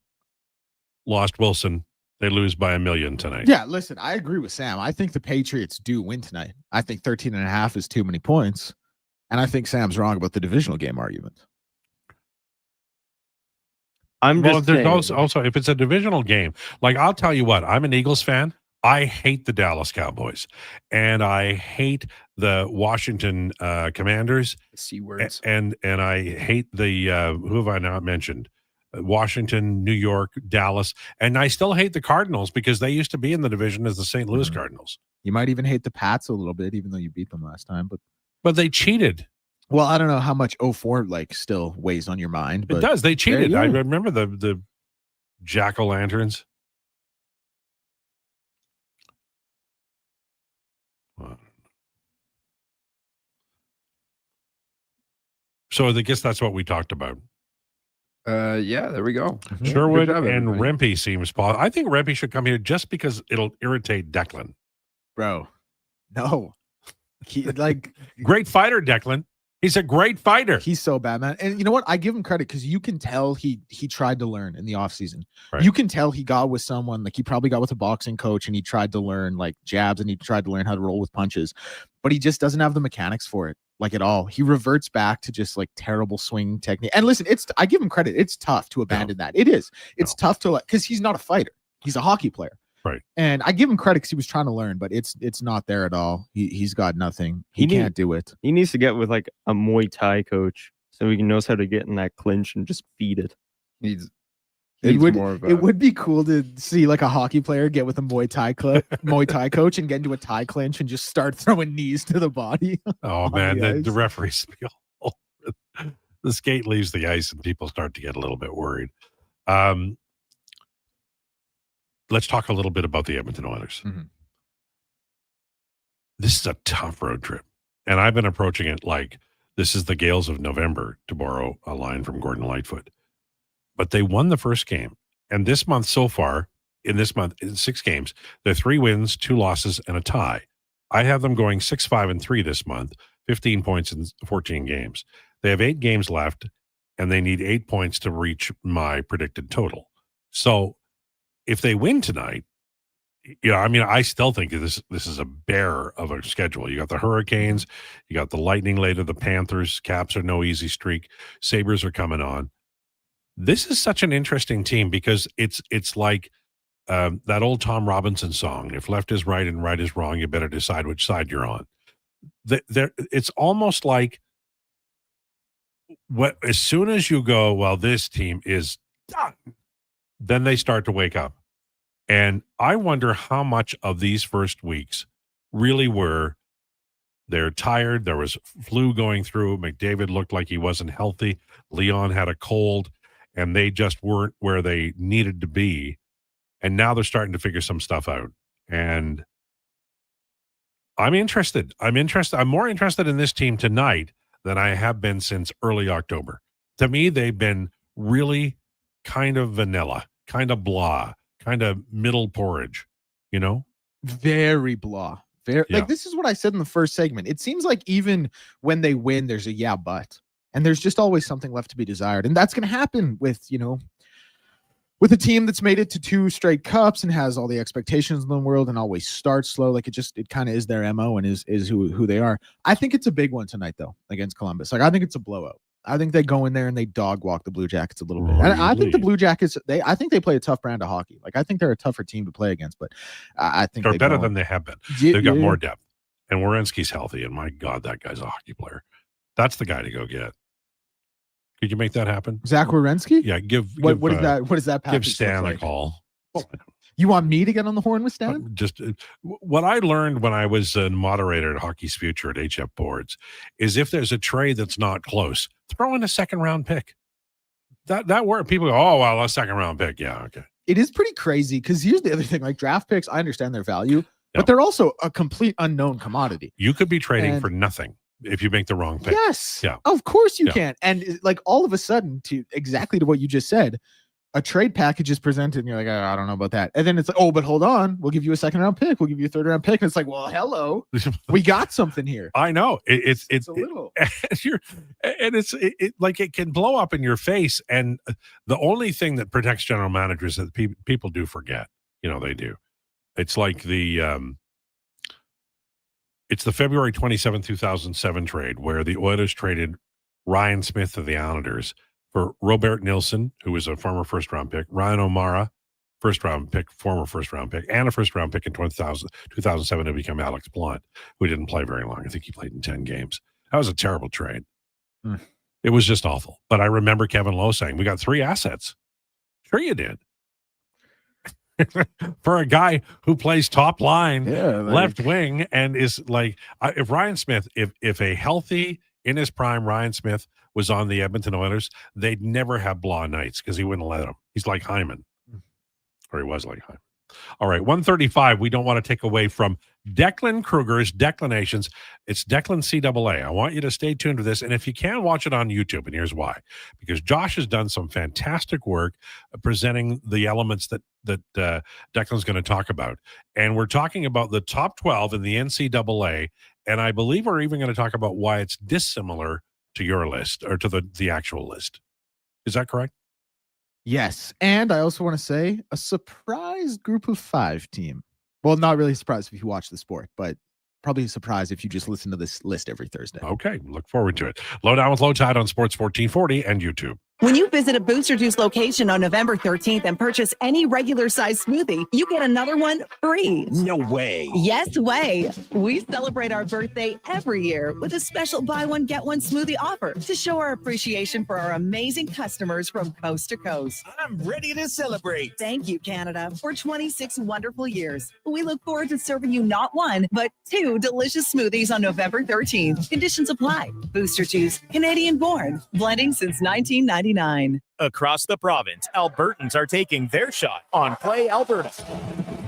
lost Wilson, they lose by 1 million tonight. Yeah, listen, I agree with Sam. I think the Patriots do win tonight. I think 13.5 is too many points. And I think Sam's wrong about the divisional game argument. There's also if it's a divisional game, like I'll tell you what, I'm an Eagles fan. I hate the Dallas Cowboys, and I hate the Washington Commanders. C words. And I hate the who have I not mentioned? Washington, New York, Dallas, and I still hate the Cardinals because they used to be in the division as the St. Louis Cardinals. You might even hate the Pats a little bit, even though you beat them last time. But they cheated. Well, I don't know how much 04 like still weighs on your mind. But It does. They cheated. Yeah. I remember the jack-o'-lanterns. So I guess that's what we talked about. Yeah, there we go. Sherwood Good job, and everybody. Rempe seems possible. I think Rempe should come here just because it'll irritate Declan. Bro, no. Like great fighter, Declan. He's a great fighter. He's so bad, man. And you know what? I give him credit because you can tell he tried to learn in the offseason. Right. You can tell he got with someone, like he probably got with a boxing coach and he tried to learn like jabs and he tried to learn how to roll with punches, but he just doesn't have the mechanics for it, like at all. He reverts back to just like terrible swing technique. And listen, I give him credit. It's tough to abandon that. It is. It's tough to because he's not a fighter. He's a hockey player. Right. And I give him credit because he was trying to learn, but it's not there at all. He's got nothing. He can't do it. He needs to get with like a Muay Thai coach so he knows how to get in that clinch and just feed it. It would be cool to see like a hockey player get with a Muay Thai coach and get into a Thai clinch and just start throwing knees to the body. Oh man, the referees feel the skate leaves the ice and people start to get a little bit worried. Let's talk a little bit about the Edmonton Oilers. Mm-hmm. This is a tough road trip, and I've been approaching it like this is the Gales of November, to borrow a line from Gordon Lightfoot. But they won the first game, and this month so far, in 6 games, they're 3 wins, 2 losses, and a tie. I have them going 6-5-3 this month, 15 points in 14 games. They have 8 games left, and they need 8 points to reach my predicted total. So if they win tonight, I mean, I still think this is a bear of a schedule. You got the Hurricanes, you got the Lightning later, the Panthers, Caps are no easy streak, Sabres are coming on. This is such an interesting team because it's like that old Tom Robinson song, if left is right and right is wrong, you better decide which side you're on. It's almost like as soon as you go, well, this team is done, then they start to wake up. And I wonder how much of these first weeks really were they're tired. There was flu going through. McDavid looked like he wasn't healthy. Leon had a cold, and they just weren't where they needed to be. And now they're starting to figure some stuff out. And I'm interested. I'm more interested in this team tonight than I have been since early October. To me, they've been really kind of vanilla, kind of blah, kind of middle porridge, Very blah. Like this is what I said in the first segment. It seems like even when they win, there's a yeah, but. And there's just always something left to be desired. And that's going to happen with, with a team that's made it to 2 straight cups and has all the expectations in the world and always starts slow, like it kind of is their MO and is who they are. I think it's a big one tonight though against Columbus. Like I think it's a blowout. I think they go in there and they dog walk the Blue Jackets a little bit. And I think the Blue Jackets, I think they play a tough brand of hockey. Like I think they're a tougher team to play against, but I think they're better than they have been. They've got more depth, and Werenski's healthy. And my God, that guy's a hockey player. That's the guy to go get. Could you make that happen? Zach Werenski? Yeah, what is that? What is that? Give Stan a call. You want me to get on the horn with Stan? Just what I learned when I was a moderator at Hockey's Future at HF Boards is if there's a trade that's not close, throw in a second round pick. That word, people go, oh well, a second round pick, yeah, okay. It is pretty crazy because here's the other thing: like draft picks, I understand their value, but they're also a complete unknown commodity. You could be trading for nothing if you make the wrong pick. Yes. Yeah. Of course you can. And like all of a sudden, to what you just said, a trade package is presented and you're like, I don't know about that. And then it's like, oh, but hold on. We'll give you a second round pick. We'll give you a third round pick. And it's like, well, hello. We got something here. I know. It's a little. It can blow up in your face. And the only thing that protects general managers is that people do forget. They do. It's like it's the February 27, 2007 trade where the Oilers traded Ryan Smith to the Islanders for Robert Nilsson, who was a former first-round pick, Ryan O'Mara, former first-round pick, and a first-round pick in 2007 to become Alex Blunt, who didn't play very long. I think he played in 10 games. That was a terrible trade. It was just awful. But I remember Kevin Lowe saying, we got 3 assets. Sure you did. For a guy who plays top line, left wing, and is like, if Ryan Smith, if a healthy, in his prime, Ryan Smith was on the Edmonton Oilers, they'd never have Blah nights because he wouldn't let him. He's like Hyman, or he was like Hyman. All right, 135. We don't want to take away from Declan Krueger's Declinations. It's Declan CAA. I want you to stay tuned to this, and if you can, watch it on YouTube. And here's why: because Josh has done some fantastic work presenting the elements that Declan's going to talk about, and we're talking about the top 12 in the NCAA. And I believe we're even going to talk about why it's dissimilar to your list or to the actual list. Is that correct? Yes. And I also want to say a surprise group of 5 team. Well, not really surprised if you watch the sport, but probably a surprise if you just listen to this list every Thursday. Okay. Look forward to it. Lowdown with Lowetide on Sports 1440 and YouTube. When you visit a Booster Juice location on November 13th and purchase any regular size smoothie, you get another one free. No way. Yes way. We celebrate our birthday every year with a special buy one, get one smoothie offer to show our appreciation for our amazing customers from coast to coast. I'm ready to celebrate. Thank you, Canada, for 26 wonderful years. We look forward to serving you not 1, but 2 delicious smoothies on November 13th. Conditions apply. Booster Juice, Canadian born, blending since 1999. Across the province, Albertans are taking their shot on Play Alberta.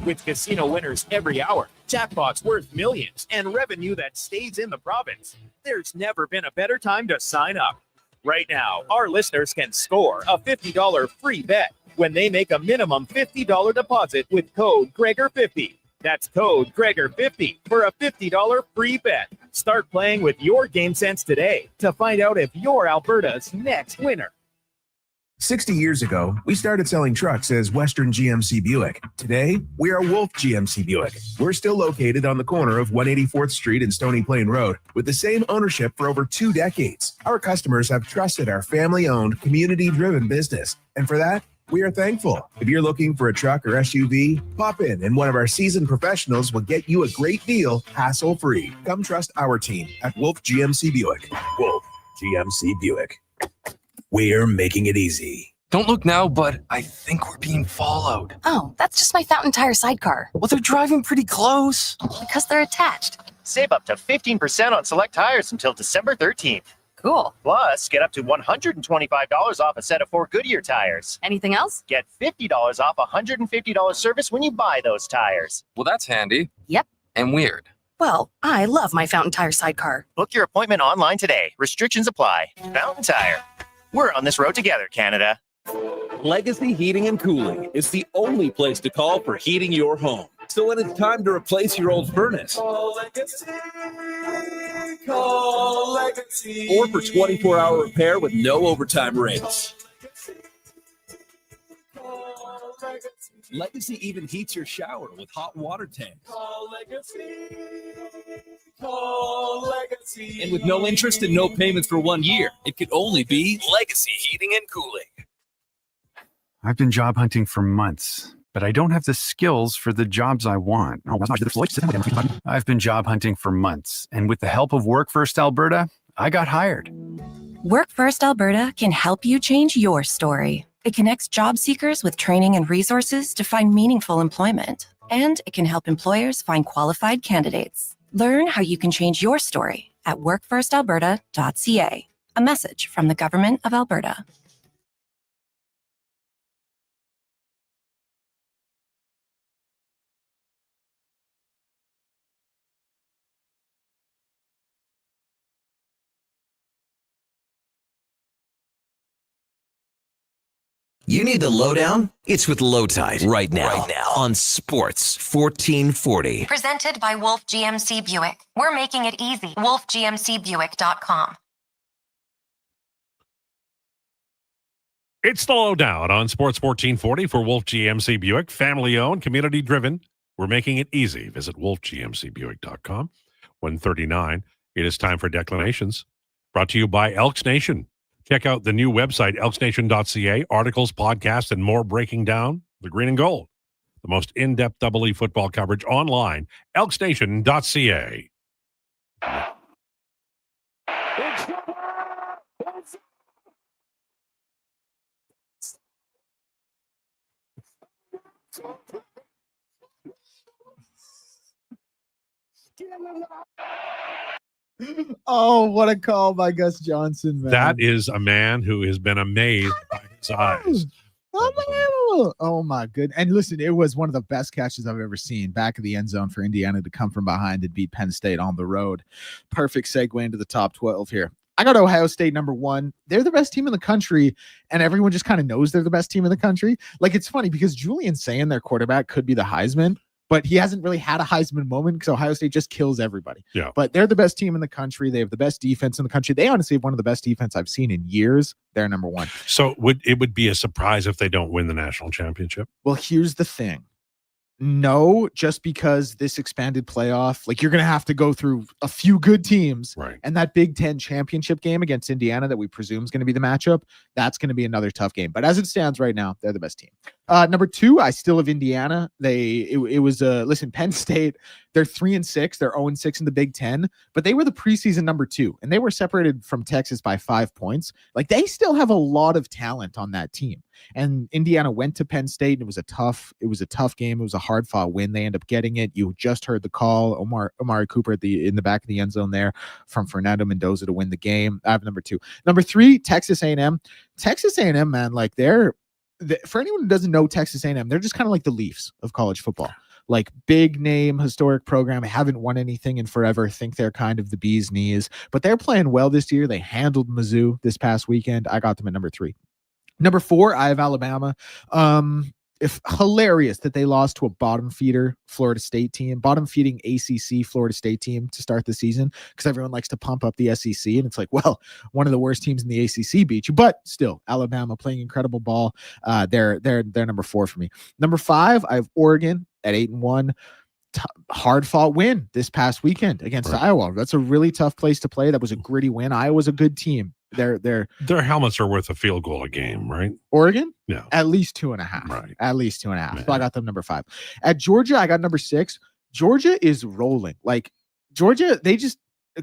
With casino winners every hour, jackpots worth millions, and revenue that stays in the province, there's never been a better time to sign up. Right now, our listeners can score a $50 free bet when they make a minimum $50 deposit with code Gregor50. That's code Gregor50 for a $50 free bet. Start playing with your game sense today to find out if you're Alberta's next winner. 60 years ago, we started selling trucks as Western GMC Buick. Today, we are Wolf GMC Buick. We're still located on the corner of 184th Street and Stony Plain Road with the same ownership for over 2 decades. Our customers have trusted our family-owned, community-driven business. And for that, we are thankful. If you're looking for a truck or SUV, pop in and one of our seasoned professionals will get you a great deal, hassle-free. Come trust our team at Wolf GMC Buick. Wolf GMC Buick. We're making it easy. Don't look now, but I think we're being followed. Oh, that's just my Fountain Tire sidecar. Well, they're driving pretty close. Because they're attached. Save up to 15% on select tires until December 13th. Cool. Plus, get up to $125 off a set of 4 Goodyear tires. Anything else? Get $50 off $150 service when you buy those tires. Well, that's handy. Yep. And weird. Well, I love my Fountain Tire sidecar. Book your appointment online today. Restrictions apply. Fountain Tire. We're on this road together, Canada. Legacy Heating and Cooling is the only place to call for heating your home. So when it's time to replace your old furnace, Call Legacy. Call Legacy. or for 24-hour repair with no overtime rates, Legacy even heats your shower with hot water tanks. Call Legacy. Call Legacy. And with no interest and no payments for 1 year, it could only be Legacy Heating and Cooling. I've been job hunting for months, but I don't have the skills for the jobs I want. I've been job hunting for months, and with the help of Work First Alberta, I got hired. Work First Alberta can help you change your story. It connects job seekers with training and resources to find meaningful employment. And it can help employers find qualified candidates. Learn how you can change your story at workfirstalberta.ca. A message from the Government of Alberta. You need the lowdown? It's with Lowetide right now on Sports 1440. Presented by Wolf GMC Buick. We're making it easy. WolfGMCBuick.com. It's the Lowdown on Sports 1440 for Wolf GMC Buick. Family owned, community driven. We're making it easy. Visit wolfgmcbuick.com. 139. It is time for Declinations. Brought to you by Elks Nation. Check out the new website, elksnation.ca. Articles, podcasts, and more breaking down the green and gold. The most in-depth double E football coverage online, elksnation.ca. Oh, what a call by Gus Johnson, man. That is a man who has been amazed by his eyes. Unbelievable. Oh, my goodness. And listen, it was one of the best catches I've ever seen. Back of the end zone for Indiana to come from behind and beat Penn State on the road. Perfect segue into the top 12 here. I got Ohio State number 1. They're the best team in the country, and everyone just kind of knows they're the best team in the country. Like, it's funny because Julian saying their quarterback could be the Heisman, but he hasn't really had a Heisman moment because Ohio State just kills everybody. Yeah. But they're the best team in the country. They have the best defense in the country. They honestly have one of the best defense I've seen in years. They're number 1. So it would be a surprise if they don't win the national championship? Well, here's the thing. No, just because this expanded playoff, like you're going to have to go through a few good teams. Right. And that Big Ten championship game against Indiana that we presume is going to be the matchup, that's going to be another tough game. But as it stands right now, they're the best team. Number 2, I still have Indiana. Listen, Penn State, they're 3-6. They're 0-6 in the Big Ten, but they were the preseason number 2, and they were separated from Texas by 5 points. Like, they still have a lot of talent on that team. And Indiana went to Penn State, and it was a tough game. It was a hard-fought win. They end up getting it. You just heard the call, Omari Cooper in the back of the end zone there from Fernando Mendoza to win the game. I have number 2. Number 3, Texas A&M. Texas A&M, man, like for anyone who doesn't know Texas A&M, they're just kind of like the Leafs of college football. Like, big name, historic program, haven't won anything in forever, think they're kind of the bee's knees, but they're playing well this year. They handled Mizzou this past weekend. I got them at number 3. Number 4, I have Alabama. If hilarious that they lost to a bottom feeding ACC Florida State team to start the season, because everyone likes to pump up the SEC, and it's like, well, one of the worst teams in the ACC beat you, but still, Alabama playing incredible ball. They're number 4 for me. Number 5, I have Oregon at 8-1. Hard fought win this past weekend against Iowa. That's a really tough place to play. That was a gritty win. Iowa's a good team. Their helmets are worth a field goal a game, right? Oregon? Yeah. At least 2.5. Right. At least 2.5. So I got them number 5. At Georgia, I got number 6. Georgia is rolling. Like, Georgia,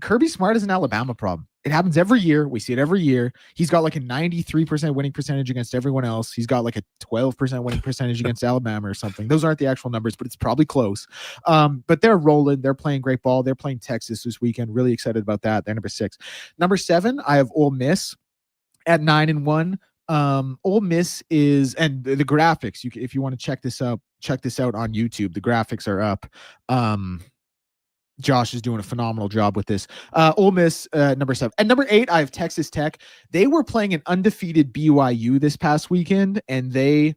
Kirby Smart is an Alabama problem. It happens every year. We see it every year. He's got like a 93% winning percentage against everyone else. He's got like a 12% winning percentage against Alabama or something. Those aren't the actual numbers, but it's probably close. But they're rolling. They're playing great ball. They're playing Texas this weekend. Really excited about that. They're number 6. Number 7, I have Ole Miss at 9-1. Ole Miss is, and the graphics, if you want to check this out on YouTube. The graphics are up. Josh is doing a phenomenal job with this. Ole Miss, number 7. And number 8, I have Texas Tech. They were playing an undefeated BYU this past weekend, and they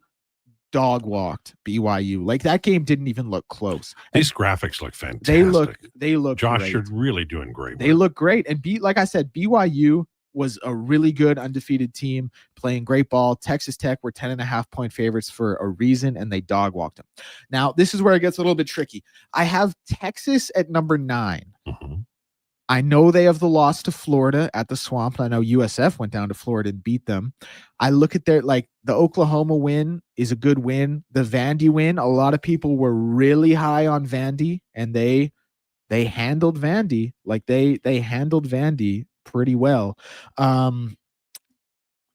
dog walked BYU. Like, that game didn't even look close. These graphics look fantastic. They look Josh, great. you're really doing great. They look great. And like I said, BYU, was a really good undefeated team playing great ball. Texas Tech were 10.5-point favorites for a reason, and they dog walked them. Now, this is where it gets a little bit tricky. I have Texas at number 9. I know they have the loss to Florida at the Swamp. I know USF went down to Florida and beat them. I look at their, like, the Oklahoma win is a good win. The Vandy win, a lot of people were really high on Vandy, and they handled Vandy. Like, they handled Vandy pretty well.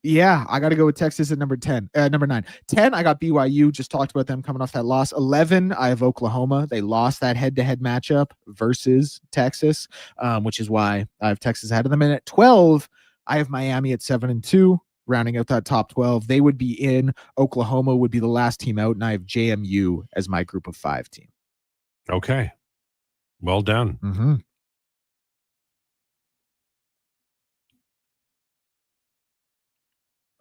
Yeah, I got to go with Texas at number 9. 10, I got BYU. Just talked about them coming off that loss. 11, I have Oklahoma. They lost that head-to-head matchup versus Texas, which is why I have Texas ahead of them. And at 12, I have Miami at 7-2, rounding out that top 12. They would be in. Oklahoma would be the last team out, and I have JMU as my group of 5 team. Okay. Well done. Mm-hmm.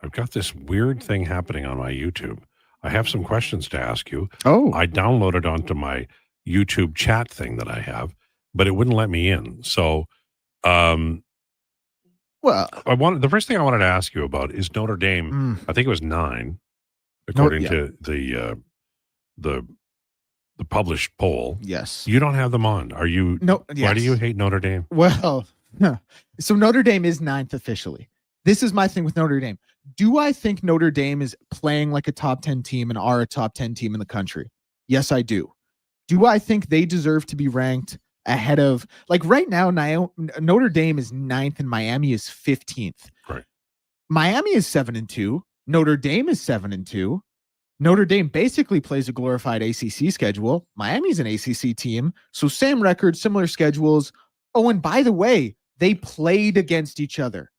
I've got this weird thing happening on my YouTube. I have some questions to ask you. Oh. I downloaded onto my YouTube chat thing that I have, but it wouldn't let me in. So, well, the first thing I wanted to ask you about is Notre Dame. I think it was 9, according to the published poll. Yes. You don't have them on. Are you? No. Why Yes. do you hate Notre Dame? Well, so Notre Dame is 9th officially. This is my thing with Notre Dame. Do I think Notre Dame is playing like a top 10 team and are a top 10 team in the country? Yes, I do. Do I think they deserve to be ranked ahead of, like, right now, Notre Dame is 9th and Miami is 15th. Right. Miami is 7-2. Notre Dame is 7-2. Notre Dame basically plays a glorified ACC schedule. Miami's an ACC team. So same record, similar schedules. Oh, and by the way, they played against each other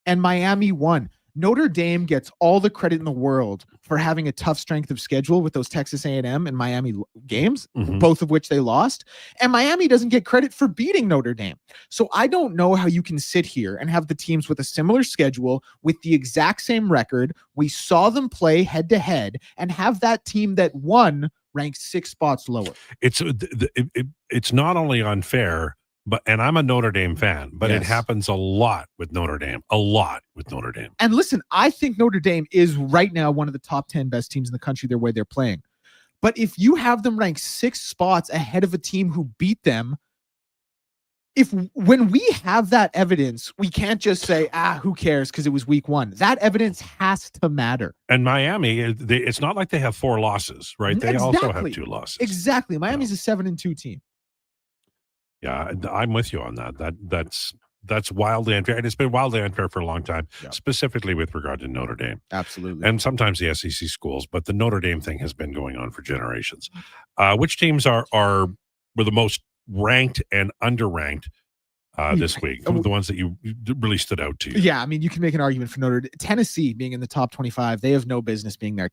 and Miami won. Notre Dame gets all the credit in the world for having a tough strength of schedule with those Texas A&M and Miami games, both of which they lost. And Miami doesn't get credit for beating Notre Dame. So I don't know how you can sit here and have the teams with a similar schedule with the exact same record. We saw them play head to head and have that team that won ranked 6 spots lower. It's not only unfair, and I'm a Notre Dame fan, but it happens a lot with Notre Dame. And listen, I think Notre Dame is right now one of the top 10 best teams in the country the way they're playing. But if you have them ranked 6 spots ahead of a team who beat them, when we have that evidence, we can't just say, who cares because it was week 1. That evidence has to matter. And Miami, it's not like they have 4 losses, right? They also have 2 losses. Exactly. Miami's a 7-2 team. Yeah, I'm with you on that. That's wildly unfair, and it's been wildly unfair for a long time, specifically with regard to Notre Dame. Absolutely, and sometimes the SEC schools, but the Notre Dame thing has been going on for generations. Which teams were the most ranked and underranked this week? The ones that you really stood out to you. Yeah, I mean, you can make an argument for Tennessee being in the top 25. They have no business being there.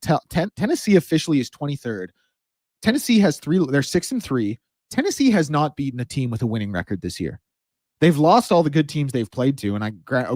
Tennessee officially is 23rd. Tennessee has 3. They're 6-3. Tennessee has not beaten a team with a winning record this year. They've lost all the good teams they've played to. And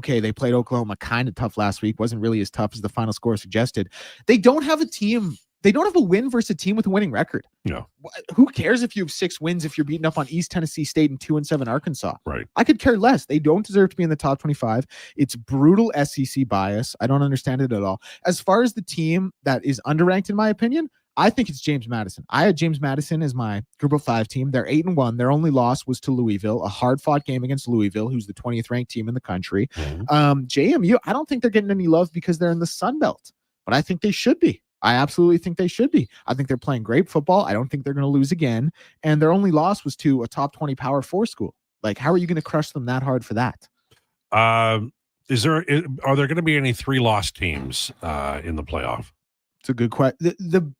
they played Oklahoma kind of tough last week. Wasn't really as tough as the final score suggested. They don't have a team. They don't have a win versus a team with a winning record. No. Who cares if you have 6 wins if you're beating up on East Tennessee State and 2-7 Arkansas? Right. I could care less. They don't deserve to be in the top 25. It's brutal SEC bias. I don't understand it at all. As far as the team that is underranked, in my opinion, I think it's James Madison. I had James Madison as my group of 5 team. They're 8-1. Their only loss was to Louisville, a hard-fought game against Louisville, who's the 20th ranked team in the country. JMU, I don't think they're getting any love because they're in the Sun Belt, but I think they should be. I absolutely think they should be. I think they're playing great football. I don't think they're going to lose again. And their only loss was to a top 20 Power 4 school. Like, how are you going to crush them that hard for that? Are there going to be any 3-loss teams in the playoff? It's a good question.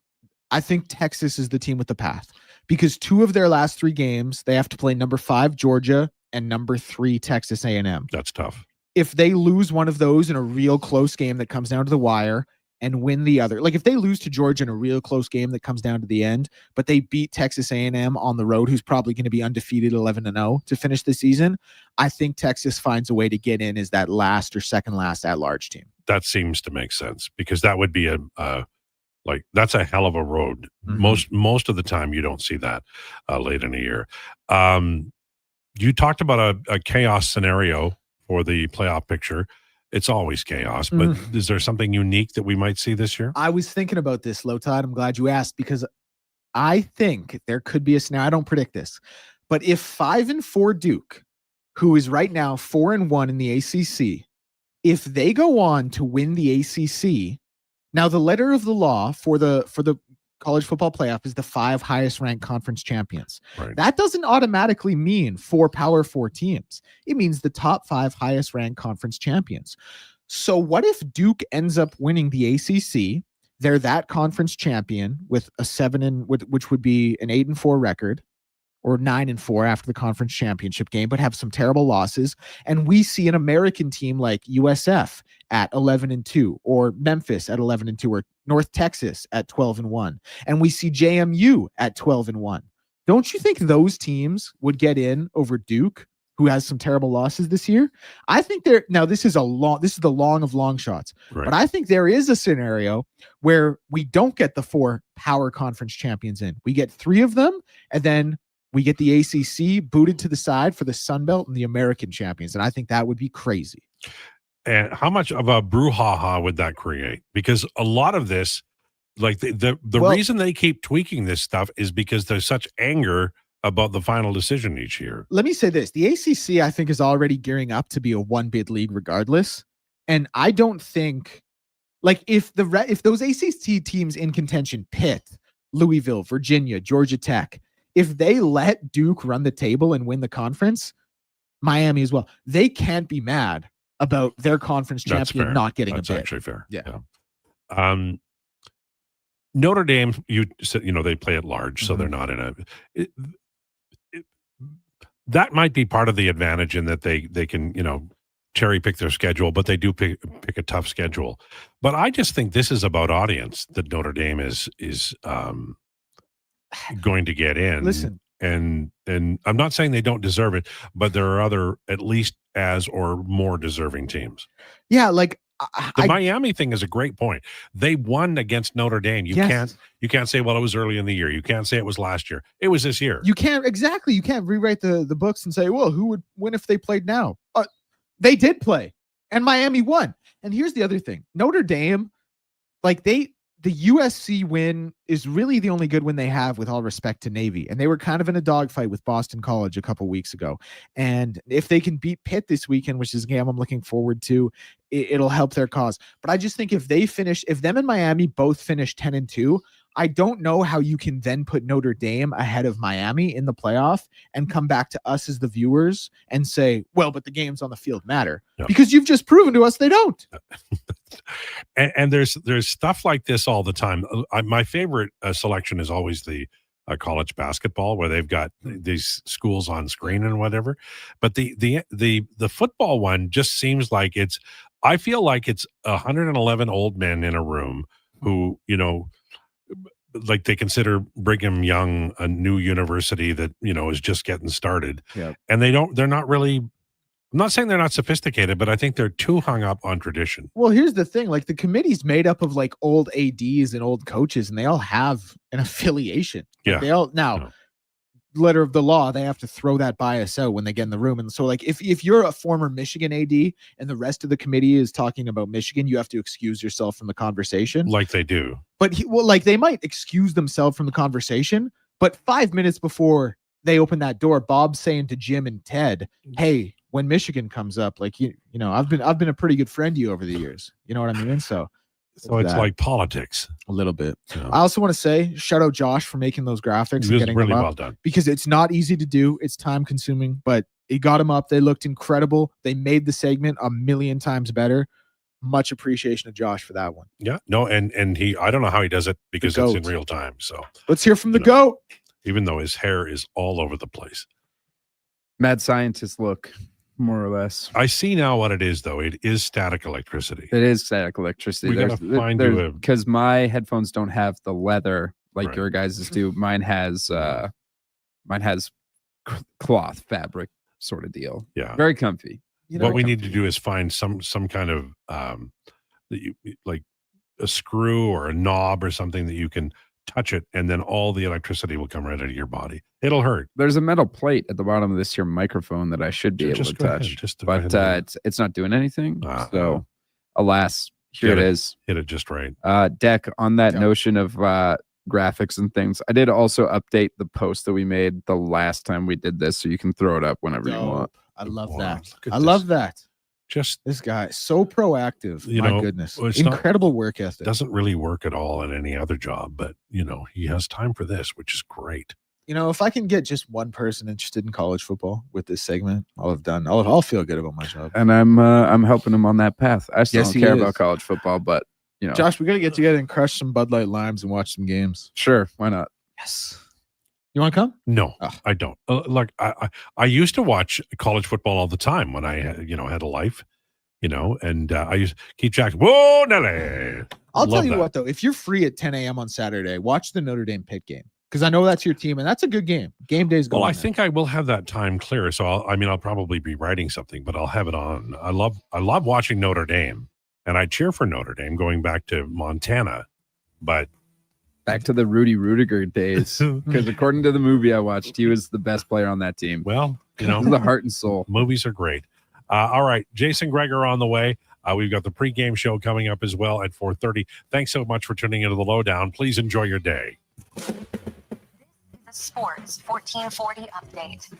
I think Texas is the team with the path because 2 of their last 3 games, they have to play number 5, Georgia, and number 3, Texas A&M. That's tough. If they lose one of those in a real close game that comes down to the wire and win the other, like if they lose to Georgia in a real close game that comes down to the end, but they beat Texas A&M on the road, who's probably going to be undefeated 11-0 to finish the season, I think Texas finds a way to get in as that last or second last at-large team. That seems to make sense because that would be that's a hell of a road. Most of the time you don't see that late in a year. You talked about a chaos scenario for the playoff picture. It's always chaos, but is there something unique that we might see this year? I was thinking about this, Lowetide. I'm glad you asked, because I think there could be a scenario. I don't predict this, but if 5-4 Duke, who is right now 4-1 in the ACC, if they go on to win the ACC, now the letter of the law for the college football playoff is the 5 highest ranked conference champions. Right. That doesn't automatically mean 4 Power 4 teams. It means the top 5 highest ranked conference champions. So what if Duke ends up winning the ACC? They're that conference champion with a 7 which would be an 8-4 record, or 9-4 after the conference championship game, but have some terrible losses. And we see an American team like USF at 11-2, or Memphis at 11-2, or North Texas at 12-1. And we see JMU at 12-1. Don't you think those teams would get in over Duke, who has some terrible losses this year? I think this is the long of long shots, right. But I think there is a scenario where we don't get the 4 power conference champions in. We get 3 of them, and then we get the ACC booted to the side for the Sun Belt and the American champions. And I think that would be crazy. And how much of a brouhaha would that create? Because a lot of this, like the reason they keep tweaking this stuff is because there's such anger about the final decision each year. Let me say this. The ACC, I think, is already gearing up to be a 1-bid league regardless. And I don't think, like, if those ACC teams in contention, Pitt, Louisville, Virginia, Georgia Tech, if they let Duke run the table and win the conference, Miami as well, they can't be mad about their conference champion not getting a bid. That's actually fair. Yeah. Notre Dame, you said, they play at large, so they're not in that might be part of the advantage in that they can, cherry pick their schedule, but they do pick a tough schedule. But I just think this is about audience that Notre Dame is going to get in. Listen, and I'm not saying they don't deserve it, but there are other at least as or more deserving teams. Yeah, like the Miami thing is a great point. They won against Notre Dame. You can't say, well, it was early in the year. You can't say it was last year. It was this year. You can't rewrite the books and say, well, who would win if they played now? They did play, and Miami won. And here's the other thing: Notre Dame, the USC win is really the only good win they have, with all respect to Navy. And they were kind of in a dogfight with Boston College a couple weeks ago. And if they can beat Pitt this weekend, which is a game I'm looking forward to, it'll help their cause. But I just think if them and Miami both finish 10-2, I don't know how you can then put Notre Dame ahead of Miami in the playoff and come back to us as the viewers and say, well, but the games on the field matter. Yep. Because you've just proven to us they don't. And there's stuff like this all the time. My favorite selection is always the college basketball, where they've got these schools on screen and whatever. But the football one just seems like I feel like it's 111 old men in a room who, like they consider Brigham Young a new university that, is just getting started. Yeah. And they're not really, I'm not saying they're not sophisticated, but I think they're too hung up on tradition. Well, here's the thing. Like, the committee's made up of like old ADs and old coaches, and they all have an affiliation. Yeah. They all letter of the law, they have to throw that bias out when they get in the room. And so, like, if you're a former Michigan AD and the rest of the committee is talking about Michigan, you have to excuse yourself from the conversation. Like they do. But they might excuse themselves from the conversation, but 5 minutes before they open that door, Bob's saying to Jim and Ted, hey, when Michigan comes up, like, I've been a pretty good friend to you over the years. You know what I mean? So it's like politics a little bit. Yeah. I also want to say shout out Josh for making those graphics and getting really them up, well done, because it's not easy to do. It's time consuming, but he got them up. They looked incredible. They made the segment a million times better. Much appreciation to Josh for that one. Yeah, no, and I don't know how he does it, because it's in real time. So let's hear from the GOAT. Even though his hair is all over the place. Mad scientist look, more or less. I see now what it is, though. It is static electricity. It is static electricity. We gotta find you because my headphones don't have the leather like your guys's do. Mine has cloth fabric sort of deal. Yeah, very comfy. What we need to do is find some kind of like a screw or a knob or something that you can touch it, and then all the electricity will come right out of your body. It'll hurt. There's a metal plate at the bottom of this here microphone that I should be able to Go ahead, touch, go ahead. but it's not doing anything. So, alas, here it is. Hit it just right. Deck, on that notion of graphics and things, I did also update the post that we made the last time we did this, so you can throw it up whenever you want. I love that. Look at I this. love that. Just this guy, so proactive. My goodness, it's incredible work ethic. Doesn't really work at all in any other job, but he has time for this, which is great. If I can get just one person interested in college football with this segment, I'll feel good about my job. And I'm helping him on that path. I still Yes, don't he care is. about college football, but Josh, we got to get together and crush some Bud Light Limes and watch some games. Sure, why not? Yes. You want to come? No, I don't. Like I used to watch college football all the time when I had a life, and I used to keep track. Whoa, Nelly! I'll tell Love you that. what, though, if you're free at 10 a.m. on Saturday, watch the Notre Dame Pitt game because I know that's your team and that's a good game. Game day's going. Well, I think I will have that time clear. So I'll probably be writing something, but I'll have it on. I love watching Notre Dame, and I cheer for Notre Dame going back to Montana, but. Back to the Rudy Rudiger days, because according to the movie I watched, he was the best player on that team. Well, the heart and soul. Movies are great. All right, Jason Krueger on the way. We've got the pregame show coming up as well at 4:30. Thanks so much for tuning into the Lowdown. Please enjoy your day. The Sports 1440 update.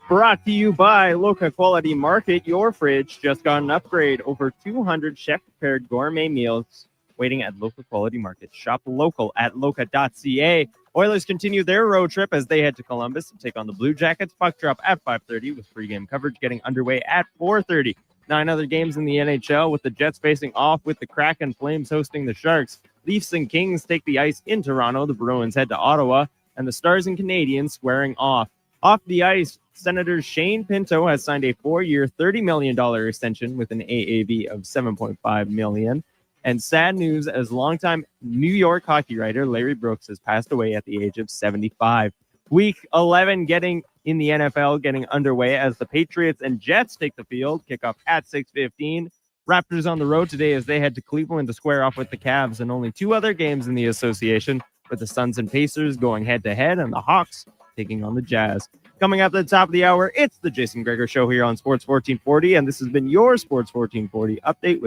Brought to you by Loca Quality Market. Your fridge just got an upgrade. Over 200 chef-prepared gourmet meals waiting at Loca Quality Market. Shop local at loca.ca. Oilers continue their road trip as they head to Columbus to take on the Blue Jackets. Puck drop at 5:30 with pregame coverage getting underway at 4:30. 9 other games in the NHL with the Jets facing off with the Kraken, Flames hosting the Sharks. Leafs and Kings take the ice in Toronto. The Bruins head to Ottawa. And the Stars and Canadiens squaring off. Off the ice, Senator Shane Pinto has signed a 4-year, $30 million extension with an AAV of $7.5 million. And sad news, as longtime New York hockey writer Larry Brooks has passed away at the age of 75. Week 11 getting in the NFL getting underway as the Patriots and Jets take the field. Kickoff at 6:15. Raptors on the road today as they head to Cleveland to square off with the Cavs, and only 2 other games in the association with the Suns and Pacers going head-to-head and the Hawks taking on the Jazz. Coming up at the top of the hour, it's the Jason Krueger Show here on Sports 1440, and this has been your Sports 1440 update with